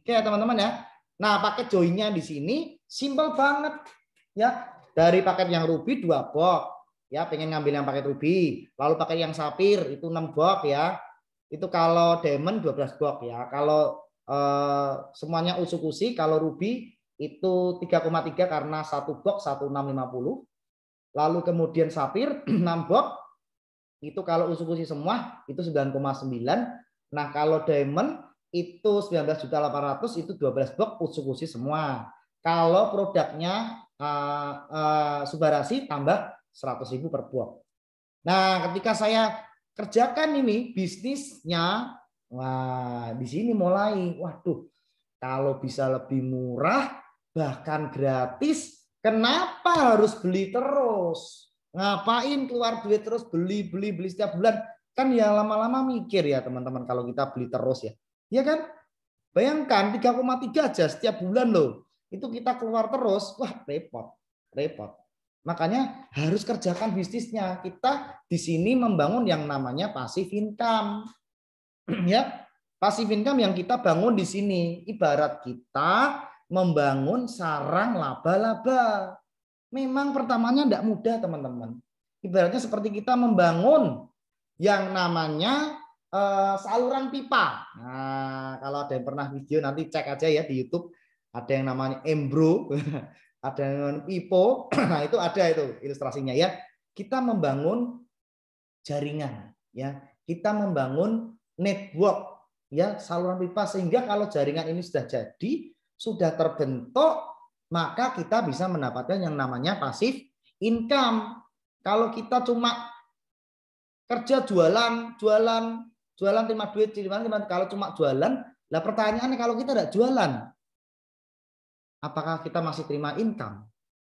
Oke, teman-teman ya. Nah, paket joinnya di sini simple banget ya. Dari paket yang ruby 2 box. Ya, pengen ngambil yang paket ruby. Lalu pakai yang sapir itu 6 box ya. Itu kalau diamond 12 box ya. Kalau semuanya usukusi, kalau ruby itu 3,3 karena 1 box 1650. Lalu kemudian sapir 6 box itu kalau usukusi semua itu 9,9. Nah, kalau diamond itu 19.800 itu 12 box usukusi semua. Kalau produknya Subarasi tambah 100.000 per box. Nah, ketika saya kerjakan ini bisnisnya, wah di sini mulai, waduh, kalau bisa lebih murah bahkan gratis, kenapa harus beli terus? Ngapain keluar duit terus beli setiap bulan? Kan ya lama-lama mikir ya teman-teman kalau kita beli terus ya. Ya kan? Bayangkan 3,3 aja setiap bulan loh. Itu kita keluar terus, wah repot. Repot. Makanya harus kerjakan bisnisnya. Kita di sini membangun yang namanya passive income. Ya, passive income yang kita bangun di sini ibarat kita membangun sarang laba-laba. Memang pertamanya tidak mudah, teman-teman. Ibaratnya seperti kita membangun yang namanya saluran pipa. Nah, kalau ada yang pernah video nanti cek aja ya di YouTube. Ada yang namanya Embro, ada yang pipo. Nah, itu ada itu ilustrasinya ya. Kita membangun jaringan ya. Kita membangun network ya, saluran pipa sehingga kalau jaringan ini sudah jadi, sudah terbentuk, maka kita bisa mendapatkan yang namanya passive income. Kalau kita cuma kerja jualan terima duit, kalau cuma jualan, lah pertanyaannya kalau kita tidak jualan, apakah kita masih terima income?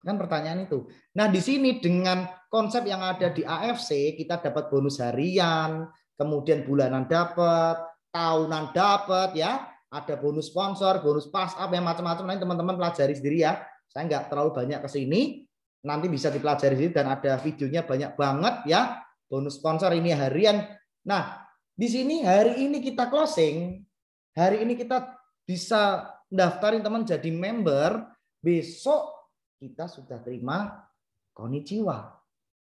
Kan pertanyaan itu. Nah, di sini dengan konsep yang ada di AFC, kita dapat bonus harian, kemudian bulanan dapat, tahunan dapat ya, ada bonus sponsor, bonus pass up yang macam-macam. Nanti teman-teman pelajari sendiri ya. Saya nggak terlalu banyak ke sini. Nanti bisa dipelajari sendiri dan ada videonya banyak banget ya. Bonus sponsor ini harian. Nah, di sini hari ini kita closing, hari ini kita bisa daftarin teman jadi member, besok kita sudah terima konnichiwa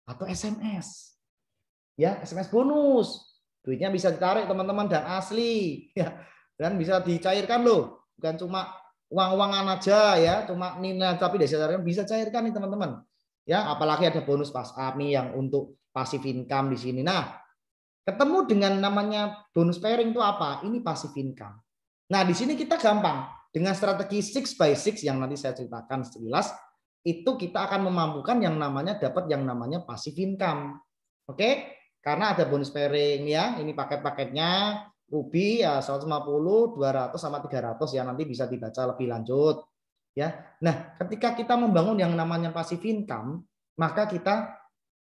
atau SMS. Ya, SMS bonus. Duitnya bisa ditarik teman-teman dan asli ya. Dan bisa dicairkan loh. Bukan cuma uang-uangan aja ya, cuma nina tapi bisa cairkan nih teman-teman. Ya, apalagi ada bonus pas up nih yang untuk passive income di sini. Nah, ketemu dengan namanya bonus pairing itu apa? Ini passive income. Nah, di sini kita gampang dengan strategi 6x6 yang nanti saya ceritakan sekilas. Itu kita akan memampukan yang namanya dapat yang namanya passive income. Oke? Karena ada bonus pairing ya. Ini paket-paketnya Ruby ya 150, 200 sama 300 ya, nanti bisa dibaca lebih lanjut. Ya. Nah, ketika kita membangun yang namanya passive income, maka kita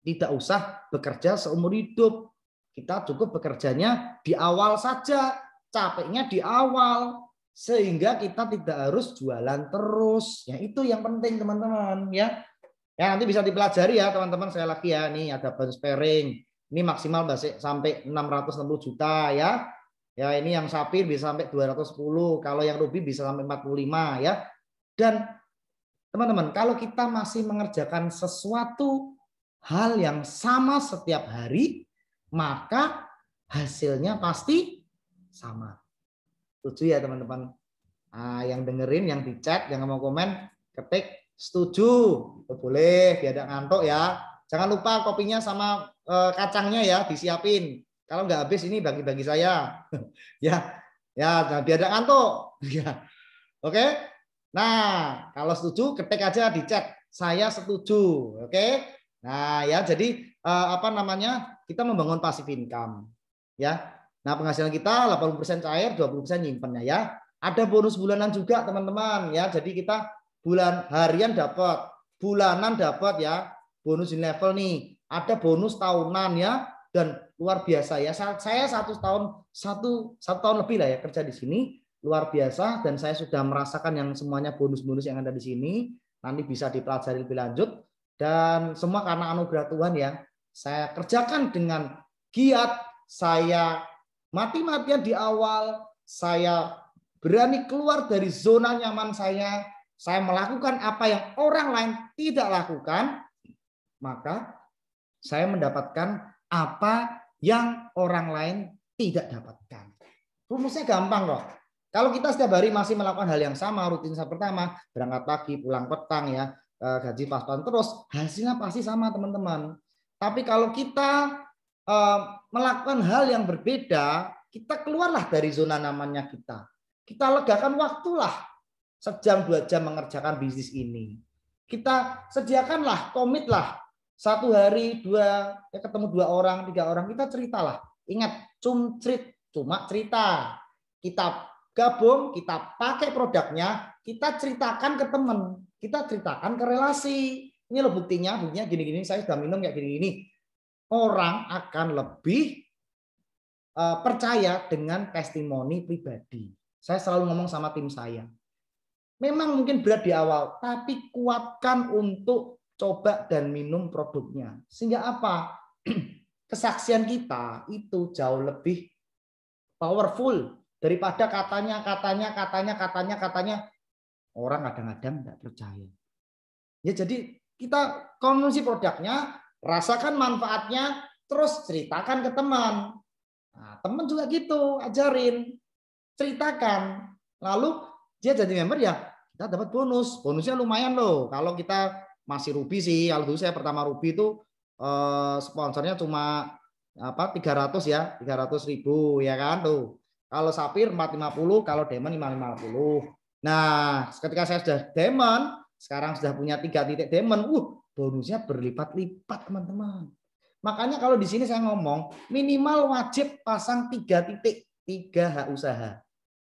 tidak usah bekerja seumur hidup. Kita cukup bekerjanya di awal saja, capeknya di awal. Sehingga kita tidak harus jualan terus. Ya, itu yang penting teman-teman ya. Ya, nanti bisa dipelajari ya teman-teman. Saya lagi ya, nih ada bonus pairing. Ini maksimal sampai 660 juta ya. Ya, ini yang Sapir bisa sampai 210. Kalau yang Ruby bisa sampai 45 ya. Dan teman-teman, kalau kita masih mengerjakan sesuatu hal yang sama setiap hari, maka hasilnya pasti sama. Setuju ya teman-teman? Nah, yang dengerin, yang di chat, yang mau komen, ketik setuju. Boleh, biar tidak ngantuk ya. Jangan lupa kopinya sama kacangnya ya, disiapin. Kalau nggak habis ini bagi-bagi saya. Ya, ya biar tidak ngantuk. Ya. Oke. Nah, kalau setuju ketik aja di chat. Saya setuju. Oke. Nah, ya jadi apa namanya? Kita membangun passive income. Ya. Nah, penghasilan kita 80% cair, 20% nyimpennya ya. Ada bonus bulanan juga, teman-teman ya. Jadi kita bulan harian dapat, bulanan dapat ya. Bonus di level nih. Ada bonus tahunan ya, dan luar biasa ya. Saya satu tahun lebih lah ya kerja di sini. Luar biasa, dan saya sudah merasakan yang semuanya bonus-bonus yang ada di sini. Nanti bisa dipelajari lebih lanjut, dan semua karena anugerah Tuhan ya. Saya kerjakan dengan giat, saya mati-matian di awal, saya berani keluar dari zona nyaman saya melakukan apa yang orang lain tidak lakukan, maka saya mendapatkan apa yang orang lain tidak dapatkan. Rumusnya gampang kok. Kalau kita setiap hari masih melakukan hal yang sama, rutinitas pertama, berangkat pagi, pulang petang ya, gaji pas-pasan terus, hasilnya pasti sama teman-teman. Tapi kalau kita melakukan hal yang berbeda, kita keluarlah dari zona nyamannya kita. Kita legakan waktulah 1-2 jam mengerjakan bisnis ini. Kita sediakanlah, komitlah 1 hari 2 ya, ketemu 2 orang, 3 orang, kita ceritalah. Ingat, cuma cerita. Kita gabung, kita pakai produknya, kita ceritakan ke teman, kita ceritakan ke relasi. Ini loh buktinya gini-gini, saya sudah minum kayak gini-gini. Orang akan lebih percaya dengan testimoni pribadi. Saya selalu ngomong sama tim saya. Memang mungkin berat di awal, tapi kuatkan untuk coba dan minum produknya. Sehingga apa? Kesaksian kita itu jauh lebih powerful daripada katanya. Orang kadang-kadang tidak percaya. Ya, jadi kita konsumsi produknya, rasakan manfaatnya, terus ceritakan ke teman. Nah, teman juga gitu, ajarin, ceritakan. Lalu dia jadi member ya, kita dapat bonus. Bonusnya lumayan loh. Kalau kita masih Ruby sih, kalau dulu saya pertama Ruby itu sponsornya cuma 300 ya, 300.000 ya kan tuh. Kalau Sapir 450, kalau Diamond 550. Nah, ketika saya sudah Diamond, sekarang sudah punya 3 titik Diamond, bonusnya berlipat-lipat teman-teman. Makanya kalau di sini saya ngomong minimal wajib pasang 3 titik, 3 hak usaha.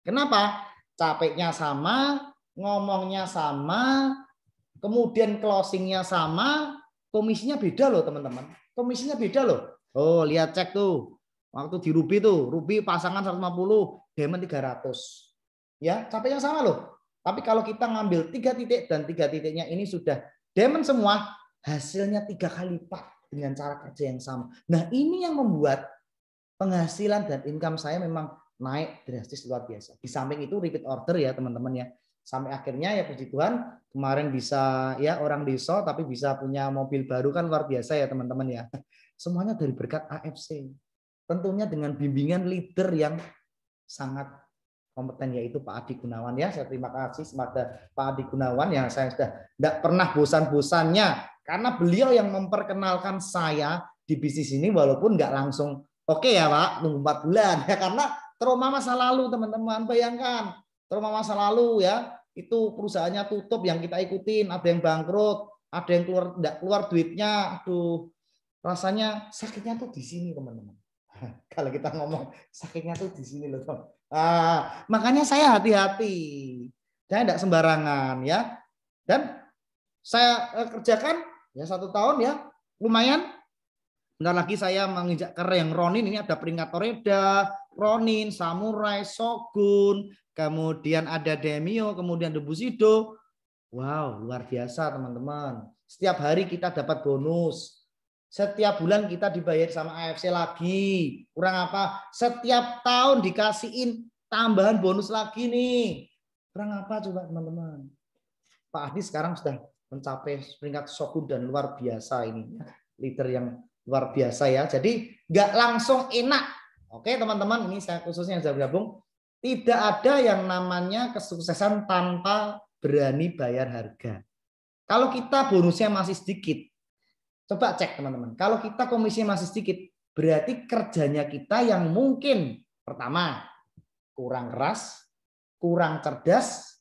Kenapa? Capeknya sama, ngomongnya sama, kemudian closingnya sama, komisinya beda loh teman-teman. Komisinya beda loh. Oh lihat cek tuh. Waktu di Ruby tuh, Ruby pasangan 150, Diamond 300. Ya, capeknya sama loh. Tapi kalau kita ngambil 3 titik dan 3 titiknya ini sudah Diamond semua, hasilnya 3 kali lipat dengan cara kerja yang sama. Nah ini yang membuat penghasilan dan income saya memang naik drastis luar biasa. Di samping itu repeat order ya teman-teman ya. Sampai akhirnya ya puji Tuhan kemarin bisa ya orang desa tapi bisa punya mobil baru kan luar biasa ya teman-teman ya. Semuanya dari berkat AFC. Tentunya dengan bimbingan leader yang sangat kompeten yaitu Pak Adi Gunawan ya. Saya terima kasih kepada Pak Adi Gunawan yang saya sudah tidak pernah bosan-bosannya karena beliau yang memperkenalkan saya di bisnis ini walaupun nggak langsung oke ya Pak, tunggu 4 bulan ya karena trauma masa lalu teman-teman. Bayangkan trauma masa lalu ya, itu perusahaannya tutup yang kita ikutin, ada yang bangkrut, ada yang tidak keluar duitnya. Aduh, rasanya sakitnya tuh di sini teman-teman. Kalau kita ngomong sakitnya tuh di sini loh. Makanya saya hati-hati. Saya tidak sembarangan ya. Dan saya kerjakan ya 1 tahun ya, lumayan. Bentar lagi saya menginjak ke yang Ronin, ini ada peringkat Toreda, Ronin, Samurai, Shogun, kemudian ada Demio, kemudian The Bushido. Wow, luar biasa teman-teman. Setiap hari kita dapat bonus. Setiap bulan kita dibayar sama AFC lagi. Kurang apa? Setiap tahun dikasihin tambahan bonus lagi nih. Kurang apa coba teman-teman? Pak Adi sekarang sudah mencapai peringkat Shogun dan luar biasa ini. Leader yang luar biasa ya. Jadi nggak langsung enak. Oke teman-teman, ini saya khususnya yang sudah bergabung. Tidak ada yang namanya kesuksesan tanpa berani bayar harga. Kalau kita bonusnya masih sedikit, coba cek teman-teman. Kalau kita komisinya masih sedikit, berarti kerjanya kita yang mungkin pertama kurang keras, kurang cerdas.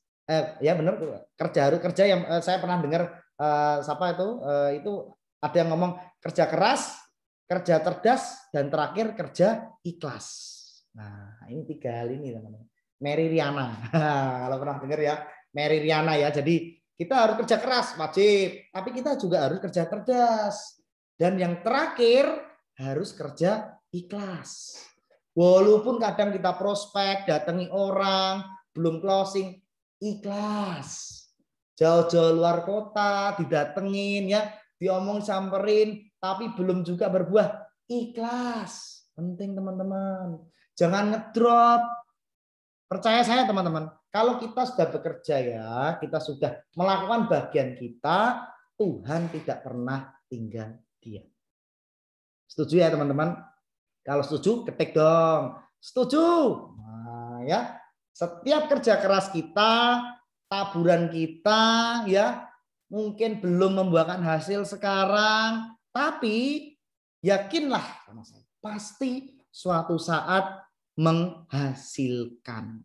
Ya benar, kerja yang saya pernah dengar siapa itu ada yang ngomong kerja keras, kerja cerdas, dan terakhir kerja ikhlas. Nah ini 3 hal ini teman-teman. Mary Riana, kalau pernah dengar ya, Mary Riana ya. Jadi kita harus kerja keras wajib, tapi kita juga harus kerja cerdas. Dan yang terakhir harus kerja ikhlas. Walaupun kadang kita prospek, datangi orang, belum closing, ikhlas. Jauh-jauh luar kota, didatengin ya, diomong samperin, tapi belum juga berbuah, ikhlas. Penting teman-teman. Jangan ngedrop. Percaya saya teman-teman, kalau kita sudah bekerja ya, kita sudah melakukan bagian kita, Tuhan tidak pernah tinggal diam. Setuju ya teman-teman? Kalau setuju, ketik dong. Setuju. Nah, ya. Setiap kerja keras kita, taburan kita ya, mungkin belum membuahkan hasil sekarang, tapi yakinlah sama saya, pasti suatu saat menghasilkan.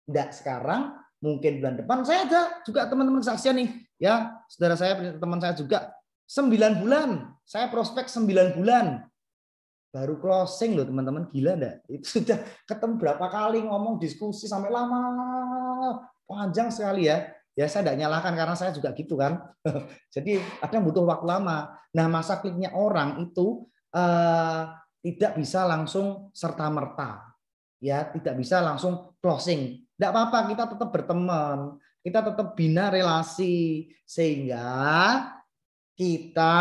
Tidak sekarang, mungkin bulan depan. Saya ada juga teman-teman saksian nih, ya saudara saya, teman saya juga 9 bulan. Saya prospek 9 bulan. Baru closing loh teman-teman, gila enggak? Itu sudah ketemu berapa kali ngomong diskusi sampai lama, panjang sekali ya. Ya saya tidak nyalahkan karena saya juga gitu kan. Jadi ada butuh waktu lama. Nah masa kliknya orang itu tidak bisa langsung serta-merta. Ya tidak bisa langsung closing. Tidak apa-apa, kita tetap berteman. Kita tetap bina relasi. Sehingga kita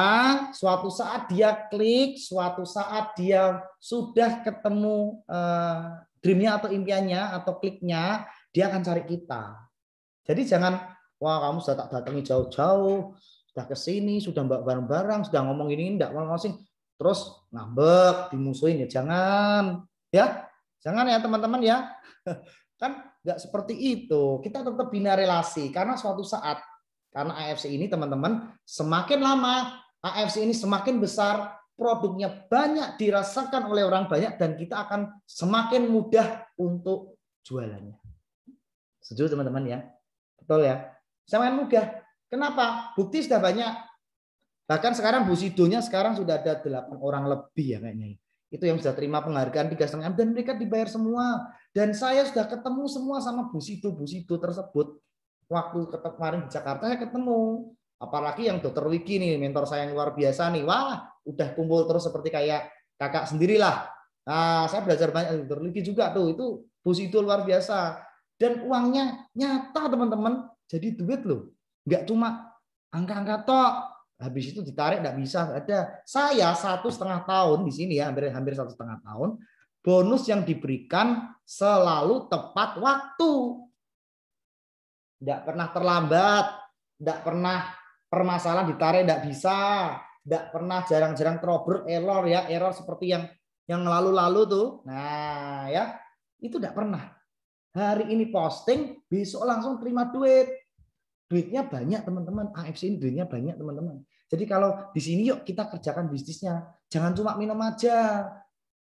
suatu saat dia klik, suatu saat dia sudah ketemu dreamnya atau impiannya atau kliknya, dia akan cari kita. Jadi jangan, wah kamu sudah tak datangi jauh-jauh, sudah ke sini, sudah mbak bareng-bareng, sudah ngomong ini enggak mau closing, terus ngambek, dimusuhin ya jangan, ya jangan ya teman-teman ya, kan nggak seperti itu. Kita tetap bina relasi karena suatu saat. Karena AFC ini teman-teman semakin lama AFC ini semakin besar, produknya banyak dirasakan oleh orang banyak dan kita akan semakin mudah untuk jualannya. Setuju teman-teman ya? Betul ya? Semakin mudah. Kenapa? Bukti sudah banyak. Bahkan sekarang Bu Sidonya sekarang sudah ada 8 orang lebih ya kayaknya. Itu yang sudah terima penghargaan 3,5 M dan mereka dibayar semua. Dan saya sudah ketemu semua sama Bu Sido tersebut. Waktu kemarin di Jakarta saya ketemu. Apalagi yang Dokter Wiki nih, mentor saya yang luar biasa nih. Wah, udah kumpul terus seperti kayak kakak sendirilah. Nah, saya belajar banyak dari Dokter Wiki juga tuh. Itu Bu Sido luar biasa. Dan uangnya nyata teman-teman. Jadi duit loh. Nggak cuma angka-angka tok. Habis itu ditarik nggak bisa, nggak ada. Saya 1,5 tahun di sini ya, hampir 1,5 tahun. Bonus yang diberikan selalu tepat waktu, nggak pernah terlambat, nggak pernah permasalahan ditarik nggak bisa, nggak pernah jarang-jarang trouble error ya, error seperti yang lalu-lalu tuh. Nah ya itu nggak pernah. Hari ini posting, besok langsung terima duit. Duitnya banyak teman-teman, AFC ini duitnya banyak teman-teman. Jadi kalau di sini yuk kita kerjakan bisnisnya, jangan cuma minum aja.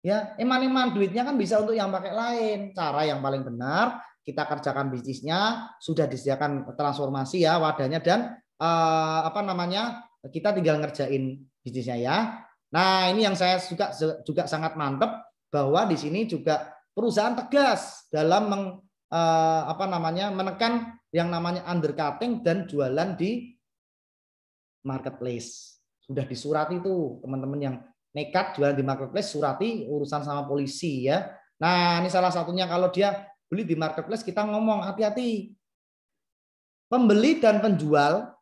Ya, eman-eman duitnya kan bisa untuk yang pakai lain. Cara yang paling benar kita kerjakan bisnisnya, sudah disediakan transformasi ya wadahnya dan kita tinggal ngerjain bisnisnya ya. Nah, ini yang saya juga sangat mantep bahwa di sini juga perusahaan tegas dalam menekan yang namanya undercutting dan jualan di marketplace. Sudah disurati itu teman-teman yang nekat jualan di marketplace, surati urusan sama polisi ya. Nah, ini salah satunya kalau dia beli di marketplace kita ngomong hati-hati. Pembeli dan penjual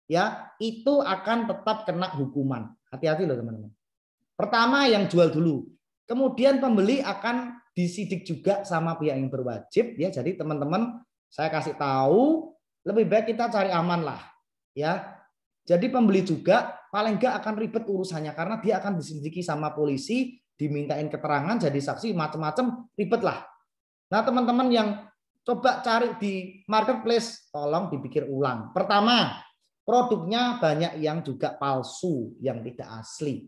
ya itu akan tetap kena hukuman. Hati-hati loh teman-teman. Pertama yang jual dulu. Kemudian pembeli akan disidik juga sama pihak yang berwajib ya. Jadi teman-teman saya kasih tahu lebih baik kita cari aman lah ya. Jadi pembeli juga paling enggak akan ribet urusannya karena dia akan diselidiki sama polisi, dimintain keterangan jadi saksi macam-macam ribet lah. Nah teman-teman yang coba cari di marketplace tolong dipikir ulang. Pertama, produknya banyak yang juga palsu, yang tidak asli.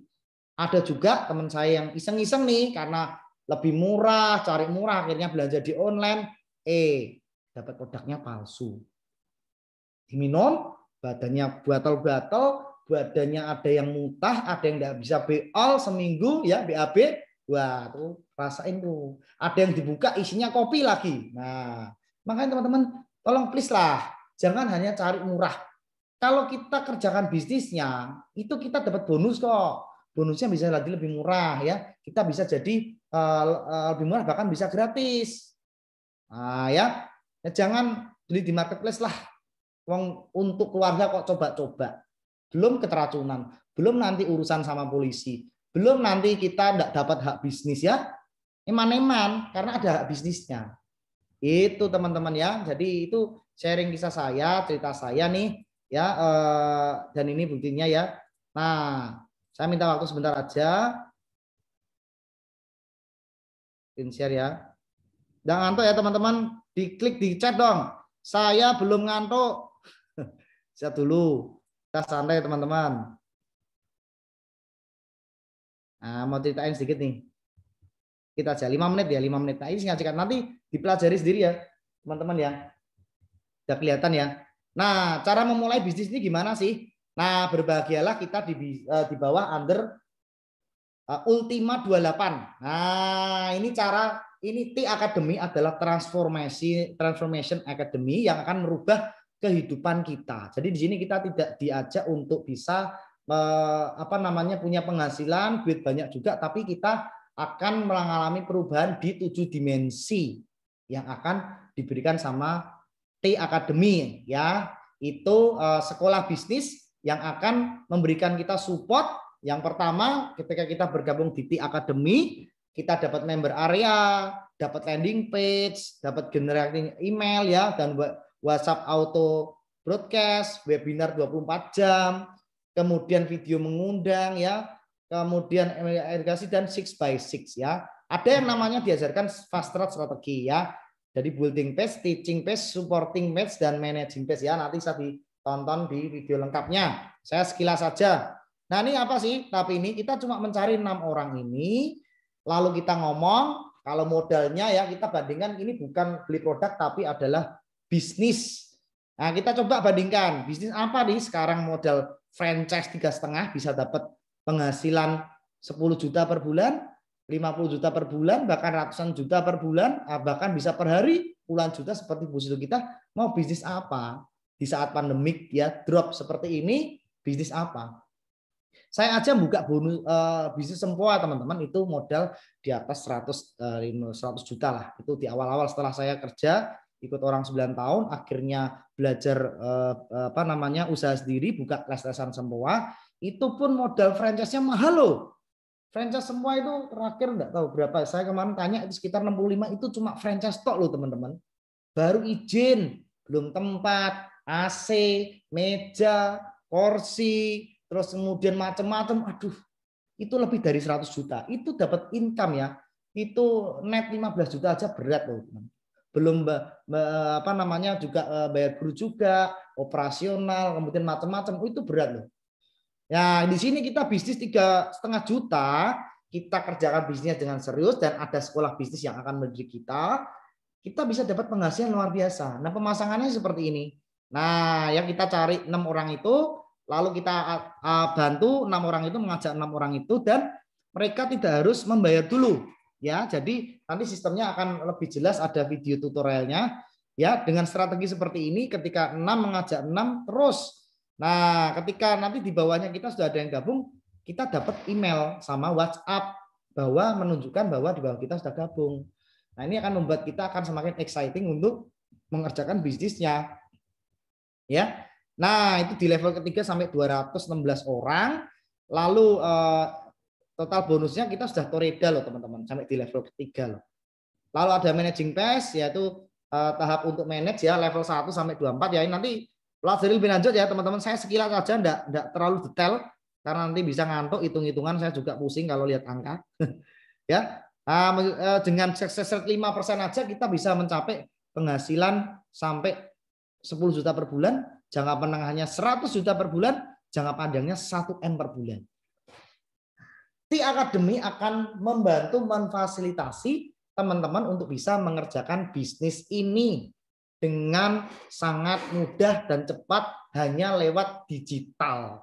Ada juga teman saya yang iseng-iseng nih karena lebih murah, cari murah akhirnya belanja di online, dapat produknya palsu. Diminum, badannya batal-batal, badannya ada yang mutah, ada yang tidak bisa beol seminggu ya BAB. Wah, tuh rasain tuh. Ada yang dibuka isinya kopi lagi. Nah, makanya teman-teman tolong please lah, jangan hanya cari murah. Kalau kita kerjakan bisnisnya, itu kita dapat bonus kok. Bonusnya bisa lebih murah ya. Kita bisa jadi lebih murah bahkan bisa gratis. Nah, ya jangan beli di marketplace lah. Untuk keluarga kok coba-coba. Belum keteracunan, belum nanti urusan sama polisi, belum nanti kita tidak dapat hak bisnis ya. Eman-eman karena ada hak bisnisnya. Itu teman-teman ya. Jadi itu sharing kisah saya, cerita saya nih ya, dan ini buktinya ya. Nah, saya minta waktu sebentar aja. Share ya. Jangan ngantuk ya teman-teman, diklik di chat dong. Saya belum ngantuk. Siap dulu. Kita santai teman-teman. Nah, mau ceritain sedikit nih. Kita aja 5 menit ya, 5 menit. Nah, ini singkat nanti dipelajari sendiri ya, teman-teman ya. Udah kelihatan ya. Nah, cara memulai bisnis ini gimana sih? Nah, berbahagialah kita di bawah under Ultima 28. Nah, ini cara ini T Academy adalah transformation academy yang akan merubah kehidupan kita. Jadi di sini kita tidak diajak untuk bisa punya penghasilan, duit banyak juga, tapi kita akan mengalami perubahan di 7 dimensi yang akan diberikan sama T Academy ya. Itu sekolah bisnis yang akan memberikan kita support. Yang pertama, ketika kita bergabung di T Academy, kita dapat member area, dapat landing page, dapat generating email ya, dan WhatsApp auto broadcast, webinar 24 jam, kemudian video mengundang ya, kemudian edukasi dan 6x6 ya. Ada yang namanya diajarkan fast track strategi ya. Jadi building page, teaching page, supporting page, dan managing page ya. Nanti bisa ditonton di video lengkapnya. Saya sekilas saja. Nah ini apa sih? Tapi ini kita cuma mencari 6 orang ini, lalu kita ngomong, kalau modalnya ya kita bandingkan ini bukan beli produk tapi adalah bisnis. Nah, kita coba bandingkan bisnis apa nih sekarang modal franchise 3,5 bisa dapat penghasilan 10 juta per bulan, 50 juta per bulan, bahkan ratusan juta per bulan, bahkan bisa per hari puluhan juta seperti Bu Situ. Kita mau bisnis apa di saat pandemik ya drop seperti ini, bisnis apa? Saya aja buka bonus bisnis sempoa teman-teman itu modal di atas 100 juta lah. Itu di awal-awal setelah saya kerja ikut orang 9 tahun akhirnya belajar apa namanya usaha sendiri buka les-lesan sempoa itu pun modal franchise-nya mahal loh. Franchise semua itu terakhir enggak tahu berapa. Saya kemarin tanya itu sekitar 65 itu cuma franchise tok loh teman-teman. Baru izin, belum tempat, AC, meja, kursi, terus kemudian macam-macam. Aduh, itu lebih dari 100 juta. Itu dapat income ya. Itu net 15 juta aja berat loh, teman. Belum apa namanya juga bayar guru juga, operasional, kemudian macam-macam. Itu berat loh. Ya, di sini kita bisnis 3,5 juta, kita kerjakan bisnisnya dengan serius dan ada sekolah bisnis yang akan mendidik kita bisa dapat penghasilan luar biasa. Nah, pemasangannya seperti ini. Nah, yang kita cari 6 orang itu, lalu kita bantu 6 orang itu mengajak 6 orang itu dan mereka tidak harus membayar dulu. Ya, jadi nanti sistemnya akan lebih jelas ada video tutorialnya. Ya, dengan strategi seperti ini ketika 6 mengajak 6 terus. Nah, ketika nanti di bawahnya kita sudah ada yang gabung, kita dapat email sama WhatsApp bahwa menunjukkan bahwa di bawah kita sudah gabung. Nah, ini akan membuat kita akan semakin exciting untuk mengerjakan bisnisnya. Ya. Nah, itu di level ketiga sampai 216 orang. Lalu total bonusnya kita sudah toreda loh teman-teman, sampai di level ketiga loh. Lalu ada managing pace yaitu tahap untuk manage ya level 1 sampai 24 ya. Ini nanti pelajari lebih lanjut ya teman-teman. Saya sekilas aja enggak terlalu detail karena nanti bisa ngantuk hitung-hitungan, saya juga pusing kalau lihat angka. Ya. Dengan success rate 5% aja kita bisa mencapai penghasilan sampai 10 juta per bulan, jangka menengahnya 100 juta per bulan, jangka panjangnya 1 M per bulan. T Academy akan membantu memfasilitasi teman-teman untuk bisa mengerjakan bisnis ini dengan sangat mudah dan cepat hanya lewat digital,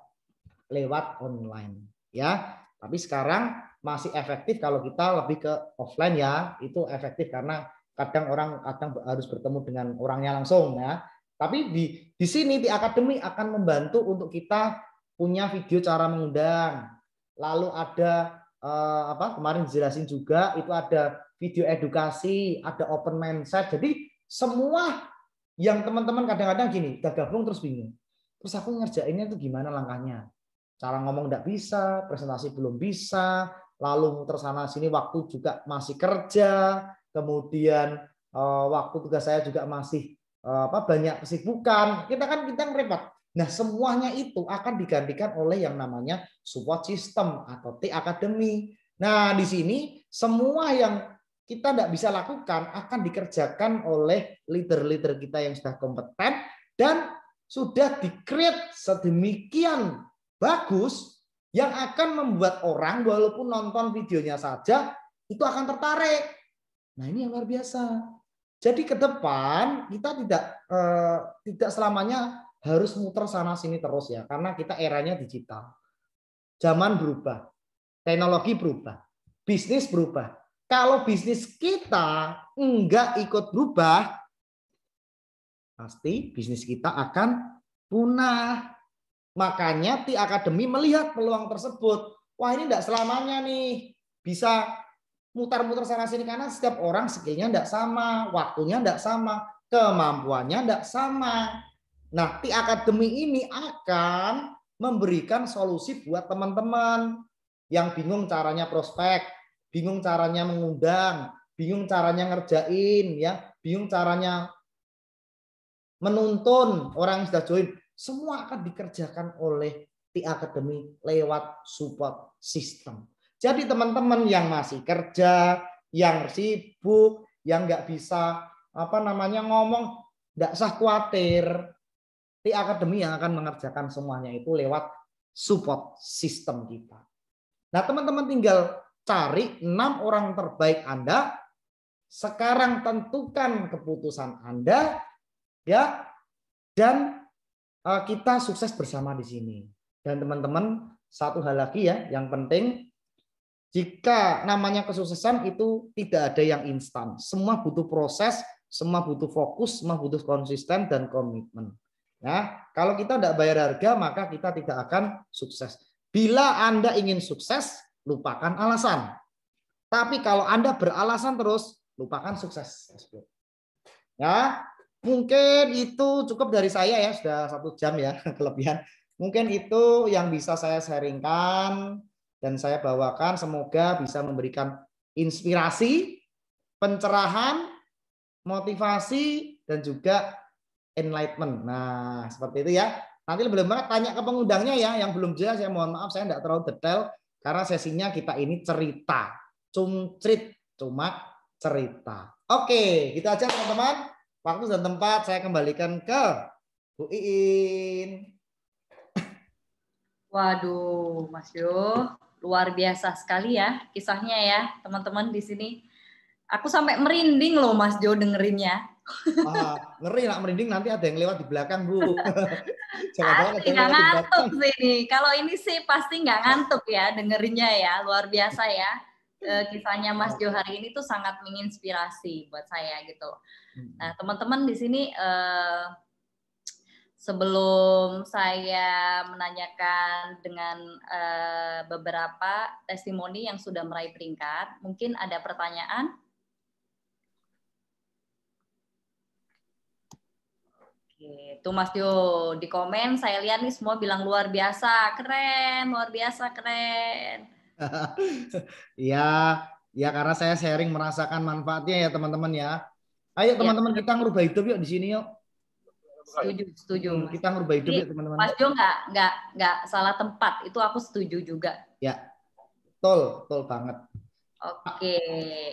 lewat online ya. Tapi sekarang masih efektif kalau kita lebih ke offline ya, itu efektif karena kadang orang harus bertemu dengan orangnya langsung ya. Tapi di sini di Academy akan membantu untuk kita punya video cara mengundang. Lalu ada kemarin dijelasin juga itu ada video edukasi, ada open mindset. Jadi semua yang teman-teman kadang-kadang gini, udah gabung terus bingung. Terus aku ngerjainnya itu gimana langkahnya? Cara ngomong enggak bisa, presentasi belum bisa, lalu muter sana sini waktu juga masih kerja, kemudian waktu tugas saya juga masih banyak kesibukan. Kita repot. Nah, semuanya itu akan digantikan oleh yang namanya support system atau T Academy. Nah, di sini semua yang kita tidak bisa lakukan akan dikerjakan oleh leader-leader kita yang sudah kompeten dan sudah di-create sedemikian bagus yang akan membuat orang walaupun nonton videonya saja itu akan tertarik. Nah, ini yang luar biasa. Jadi ke depan kita tidak selamanya harus muter sana sini terus ya, karena kita eranya digital. Zaman berubah, teknologi berubah, bisnis berubah. Kalau bisnis kita enggak ikut berubah, pasti bisnis kita akan punah. Makanya T Academy melihat peluang tersebut. Wah, ini enggak selamanya nih bisa mutar-muter sana sini karena setiap orang skillnya enggak sama, waktunya enggak sama, kemampuannya enggak sama. Nah, T Academy ini akan memberikan solusi buat teman-teman yang bingung caranya prospek, bingung caranya mengundang, bingung caranya ngerjain, ya, bingung caranya menuntun orang yang sudah join. Semua akan dikerjakan oleh T Academy lewat support system. Jadi teman-teman yang masih kerja, yang sibuk, yang nggak bisa ngomong, nggak usah khawatir. T Academy yang akan mengerjakan semuanya itu lewat support system kita. Nah, teman-teman tinggal cari 6 orang terbaik Anda. Sekarang tentukan keputusan Anda, ya. dan kita sukses bersama di sini. Dan teman-teman, satu hal lagi ya yang penting, jika namanya kesuksesan itu tidak ada yang instan. Semua butuh proses, semua butuh fokus, semua butuh konsisten dan komitmen. Ya, kalau kita tidak bayar harga, maka kita tidak akan sukses. Bila Anda ingin sukses, lupakan alasan. Tapi kalau Anda beralasan terus, lupakan sukses. Ya, mungkin itu cukup dari saya ya, sudah 1 jam ya kelebihan. Mungkin itu yang bisa saya sharingkan dan saya bawakan. Semoga bisa memberikan inspirasi, pencerahan, motivasi, dan juga enlightenment. Nah, seperti itu ya. Nanti lebih banget tanya ke pengundangnya ya. Yang belum jelas saya mohon maaf, saya tidak terlalu detail karena sesinya kita ini cerita, cumcrit, cuma cerita. Oke, gitu aja teman-teman. Waktu dan tempat saya kembalikan ke Bu Iin. Waduh, Mas Yo, luar biasa sekali ya kisahnya ya, teman-teman di sini. Aku sampai merinding loh Mas Jo dengerinnya. Ngeri nak merinding, nanti ada yang lewat di belakang Bu. Jangan-jangan ada Asli yang nggak lewat di belakang. ngantuk sih ini. Kalau ini sih pasti nggak ngantuk ya dengerinnya ya, luar biasa ya. Kisahnya Mas Jo hari ini tuh sangat menginspirasi buat saya gitu. Nah teman-teman di sini sebelum saya menanyakan dengan beberapa testimoni yang sudah meraih peringkat, mungkin ada pertanyaan? Oke, tuh Mas Jo di komen saya lihat nih semua bilang luar biasa, keren, luar biasa, keren. Iya, ya karena saya sharing merasakan manfaatnya ya teman-teman ya. Ayo teman-teman kita ngerubah hidup yuk di sini yuk. Setuju. Kita ngerubah hidup yuk teman-teman. Mas Jo nggak salah tempat, itu aku setuju juga. Ya, betul banget. Oke.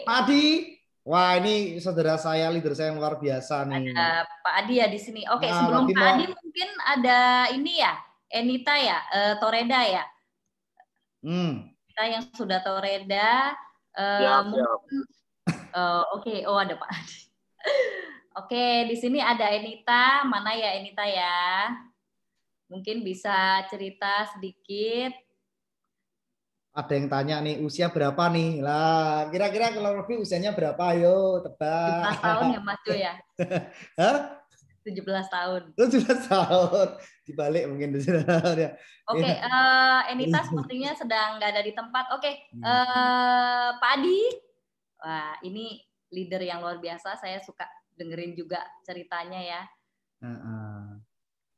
Pak Adi, wah ini saudara saya, leader saya yang luar biasa nih. Ada Pak Adi ya di sini. Oke, Nah, sebelum Pak Adi mungkin ada ini ya, Enita ya, Toreda ya. Kita yang sudah Toreda. Mungkin, oke, ada Pak Adi. Oke, di sini ada Enita. Mana ya Enita ya? Mungkin bisa cerita sedikit. Ada yang tanya nih, usia berapa nih? Lah, kira-kira kalau lebih usianya berapa? Ayo, tebak. 17 tahun ya Mas Jo ya? Hah? 17 tahun. 17 tahun. Dibalik mungkin. Oke, Enita sepertinya sedang nggak ada di tempat. Oke, Pak Adi. Wah, ini leader yang luar biasa. Saya suka dengerin juga ceritanya ya.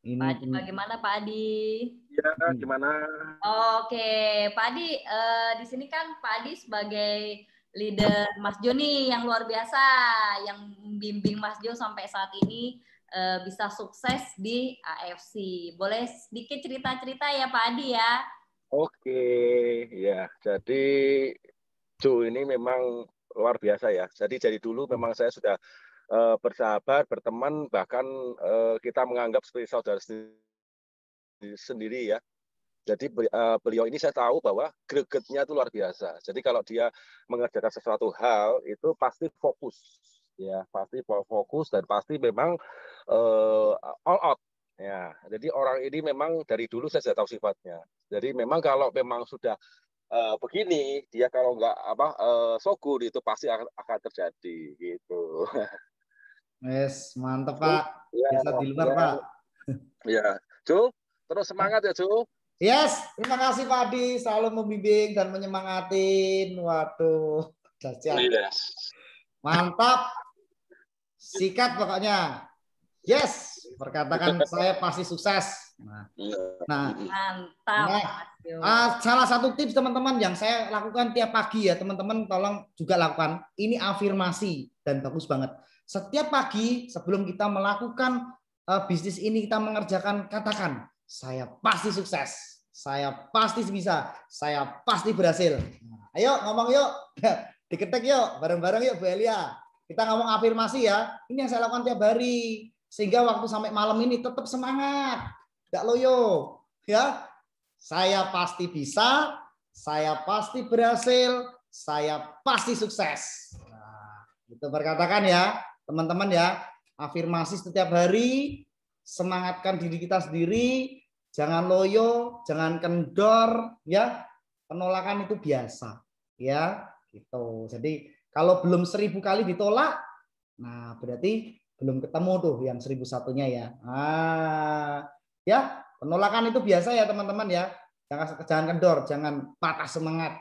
Ini Pak Adi, bagaimana Pak Adi? Ya, gimana? Oke, Pak Adi, di sini kan Pak Adi sebagai leader Mas Jo nih yang luar biasa, yang membimbing Mas Jo sampai saat ini bisa sukses di AFC. Boleh sedikit cerita-cerita ya Pak Adi ya? Oke, ya. Jadi Jo ini memang luar biasa ya. Jadi dulu memang saya sudah bersahabat, berteman, bahkan kita menganggap seperti saudara sendiri ya. Jadi beliau ini saya tahu bahwa gregetnya itu luar biasa. Jadi kalau dia mengerjakan sesuatu hal itu pasti fokus, ya pasti fokus dan pasti memang all out. Ya, jadi orang ini memang dari dulu saya sudah tahu sifatnya. Jadi memang kalau memang sudah begini, dia kalau nggak so good itu pasti akan terjadi gitu. Yes, mantap Pak. Biasa di luar Pak. Ya, Jo, terus semangat ya Jo. Yes, terima kasih Pak Adi selalu membimbing dan menyemangatin. Waduh, dahsyat. Yes. Mantap. Sikat pokoknya. Yes, perkatakan saya pasti sukses. Nah, mantap. Salah satu tips teman-teman yang saya lakukan tiap pagi ya, teman-teman tolong juga lakukan. Ini afirmasi dan bagus banget. Setiap pagi sebelum kita melakukan bisnis ini, kita mengerjakan, katakan, saya pasti sukses, saya pasti bisa, saya pasti berhasil. Nah, ayo ngomong yuk, diketik yuk, bareng-bareng yuk Bu Elia. Kita ngomong afirmasi ya. Ini yang saya lakukan tiap hari, sehingga waktu sampai malam ini tetap semangat, tidak loyo. Ya, saya pasti bisa, saya pasti berhasil, saya pasti sukses. Nah, itu berkatakan ya, teman-teman ya, afirmasi setiap hari. semangatkan diri kita sendiri, jangan loyo, jangan kendor, ya. Penolakan itu biasa, ya, gitu. Jadi kalau belum 1000 kali ditolak, nah berarti belum ketemu tuh yang 1001-nya ya. Ya, penolakan itu biasa ya teman-teman ya. Jangan kendor, jangan patah semangat,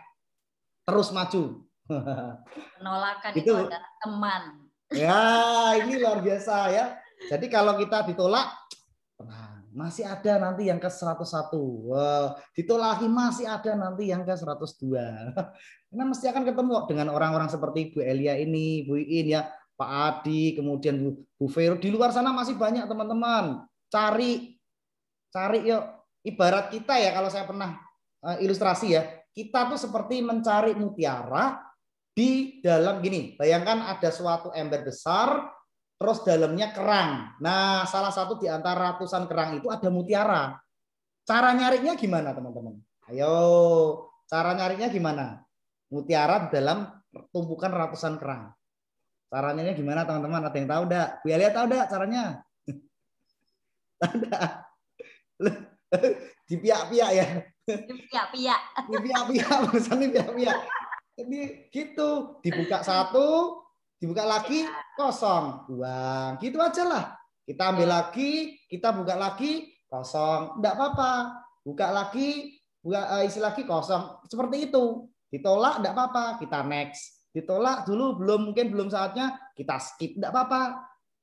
terus maju. Penolakan itu adalah teman. Ya, ini luar biasa ya. Jadi kalau kita ditolak, masih ada nanti yang ke 101. Wow, ditolak lagi masih ada nanti yang ke 102. Karena mesti akan ketemu dengan orang-orang seperti Bu Elia ini, Bu Iin ya, Pak Adi, kemudian Bu Vero. Di luar sana masih banyak teman-teman. Cari yuk. Ibarat kita ya, kalau saya pernah ilustrasi ya, kita tuh seperti mencari mutiara di dalam gini. Bayangkan ada suatu ember besar, terus dalamnya kerang. Nah, salah satu di antara ratusan kerang itu ada mutiara. Cara nyarinya gimana, teman-teman? Ayo, cara nyarinya gimana? Mutiara di dalam tumpukan ratusan kerang. Caranya gimana, teman-teman? Ada yang tahu enggak? Bu Elia tahu enggak caranya? Ada. Dipiak-piak ya. Dipiak-piak. Dipiak-piak, maksudnya dipiak-piak. Jadi gitu, dibuka satu, dibuka lagi, kosong, buang. Gitu aja lah. Kita ambil lagi, kita buka lagi, kosong. Enggak apa-apa. Buka lagi, isi lagi, kosong. Seperti itu. Ditolak, enggak apa-apa. Kita next. Ditolak dulu, mungkin belum saatnya, kita skip. Enggak apa-apa.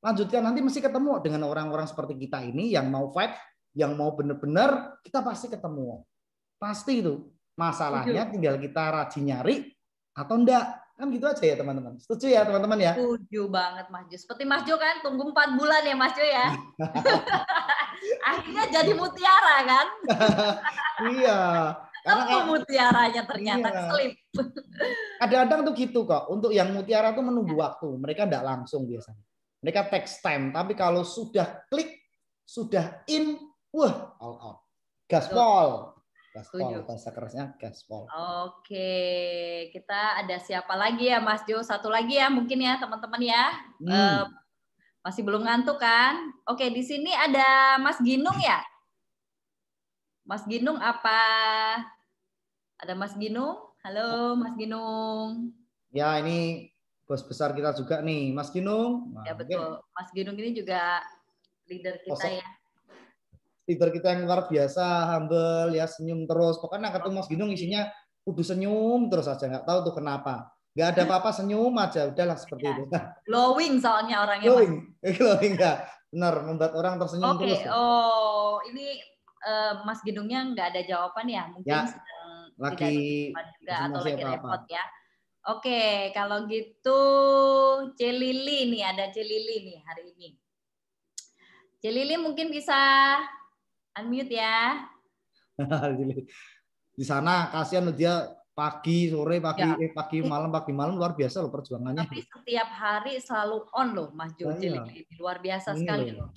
Lanjutkan, nanti mesti ketemu dengan orang-orang seperti kita ini yang mau fight, yang mau benar-benar, kita pasti ketemu. Pasti itu. Masalahnya tinggal kita rajin nyari atau enggak. Kan gitu aja ya teman-teman. Setuju ya teman-teman ya? Setuju banget Mas Jo. Seperti Mas Jo kan tunggu 4 bulan ya Mas Jo ya. Akhirnya jadi mutiara kan? Iya. Karena mutiaranya ternyata keselip. Kadang-kadang tuh gitu kok. Untuk yang mutiara tuh menunggu waktu. Mereka enggak langsung biasanya. Mereka takes time. Tapi kalau sudah klik, sudah in, wah, all out. Gaspol. Gaspol, bahasa kerasnya gaspol. Oke, kita ada siapa lagi ya Mas Jo? Satu lagi ya mungkin ya teman-teman ya. Masih belum ngantuk kan? Oke, di sini ada Mas Ginung ya. Mas Ginung apa? Ada Mas Ginung? Halo Mas Ginung. Ya ini bos besar kita juga nih, Mas Ginung. Ya betul, Mas Ginung ini juga leader kita ya. Leader kita yang luar biasa, humble ya, senyum terus. Pokoknya ketemu Mas Ginung isinya kudu senyum terus aja, nggak tahu tuh kenapa. Nggak ada apa-apa, senyum aja, udahlah seperti itu. Glowing soalnya orangnya. Glowing ya, benar, membuat orang tersenyum terus. Oh ini Mas Ginungnya nggak ada jawaban ya? Mungkin ya, sedang lagi juga atau lagi repot ya. Oke, kalau gitu Celili nih, ada Celili nih hari ini. Celili mungkin bisa unmute ya. Di sana kasihan dia pagi sore pagi malam luar biasa loh perjuangannya. Tapi setiap hari selalu on loh Mas Jo. Celili luar biasa ini sekali loh.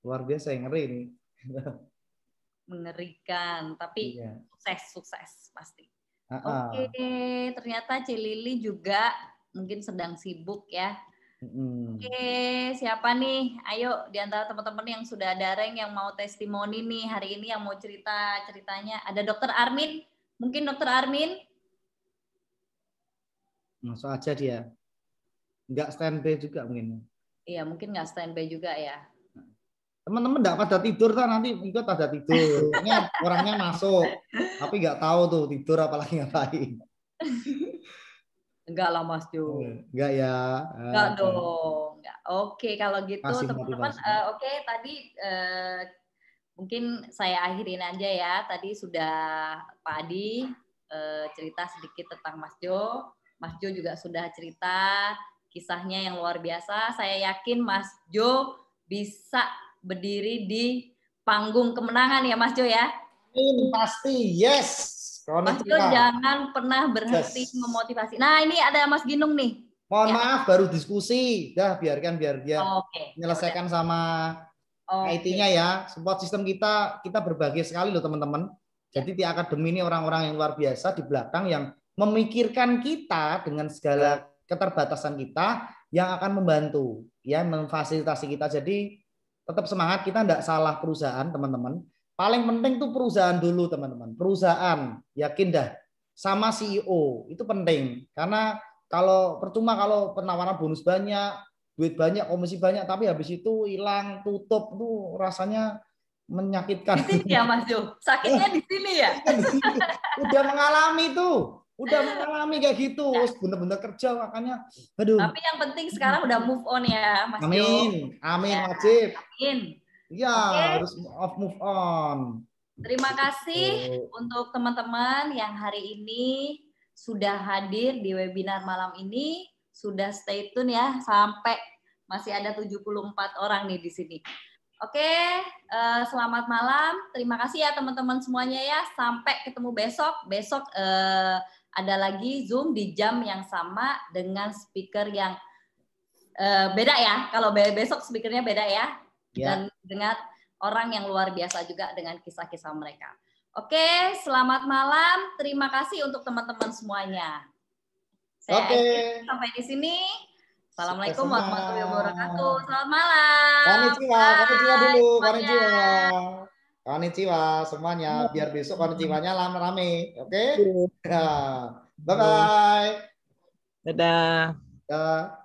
Luar biasa yang ngeri ini. Mengerikan, tapi sukses pasti. Oke, ternyata Celili juga mungkin sedang sibuk ya. Oke, siapa nih? Ayo di antara teman-teman yang sudah daring yang mau testimoni nih hari ini yang mau ceritanya. Ada Dokter Armin? Mungkin Dokter Armin? Masuk aja dia. Nggak standby juga mungkin. Iya, mungkin nggak standby juga ya. Teman-teman nggak pada tidur kan nanti ikut pada tidur. Orangnya masuk, tapi nggak tahu tuh tidur apalagi ngapain. Enggak lah Mas Jo. Enggak ya. Enggak dong. Enggak. Oke, kalau gitu teman-teman. Oke, tadi mungkin saya akhirin aja ya. Tadi sudah Pak Adi cerita sedikit tentang Mas Jo. Mas Jo juga sudah cerita kisahnya yang luar biasa. Saya yakin Mas Jo bisa berdiri di panggung kemenangan ya Mas Jo ya. Pasti, yes. Mas Jo jangan pernah berhenti memotivasi. Nah ini ada Mas Ginung nih. Mohon maaf baru diskusi. Dah biarkan biar dia menyelesaikan sama IT-nya ya. Support sistem kita berbahagia sekali loh teman-teman. Jadi di akademi ini orang-orang yang luar biasa di belakang yang memikirkan kita dengan segala keterbatasan kita yang akan membantu ya memfasilitasi kita. Jadi tetap semangat, kita enggak salah perusahaan, teman-teman. Paling penting tuh perusahaan dulu, teman-teman. Perusahaan, yakin dah. Sama CEO, itu penting. Karena kalau percuma kalau penawaran bonus banyak, duit banyak, komisi banyak, tapi habis itu hilang, tutup, tuh rasanya menyakitkan. Di sini ya Mas Jo, sakitnya di sini ya. Udah mengalami tuh, udah mengalami kayak gitu, bener-bener kerja makanya. Aduh. Tapi yang penting sekarang udah move on ya Mas Jo. Amin, amin, ya, wajib. Amin. Ya, harus move on. Terima kasih untuk teman-teman yang hari ini sudah hadir di webinar malam ini, sudah stay tune ya sampai masih ada 74 orang nih di sini. Oke, selamat malam. Terima kasih ya teman-teman semuanya ya. Sampai ketemu besok. Besok ada lagi Zoom di jam yang sama dengan speaker yang beda ya. Kalau besok speakernya beda ya. Dan dengan orang yang luar biasa juga dengan kisah-kisah mereka. Oke, selamat malam. Terima kasih untuk teman-teman semuanya. Saya akhiri sampai di sini. Assalamualaikum warahmatullahi wabarakatuh. Selamat malam. Konnichiwa, konnichiwa dulu, konnichiwa. Konnichiwa semuanya. Biar besok konnichiwanya rame, oke? Bye-bye. Dadah. Dadah.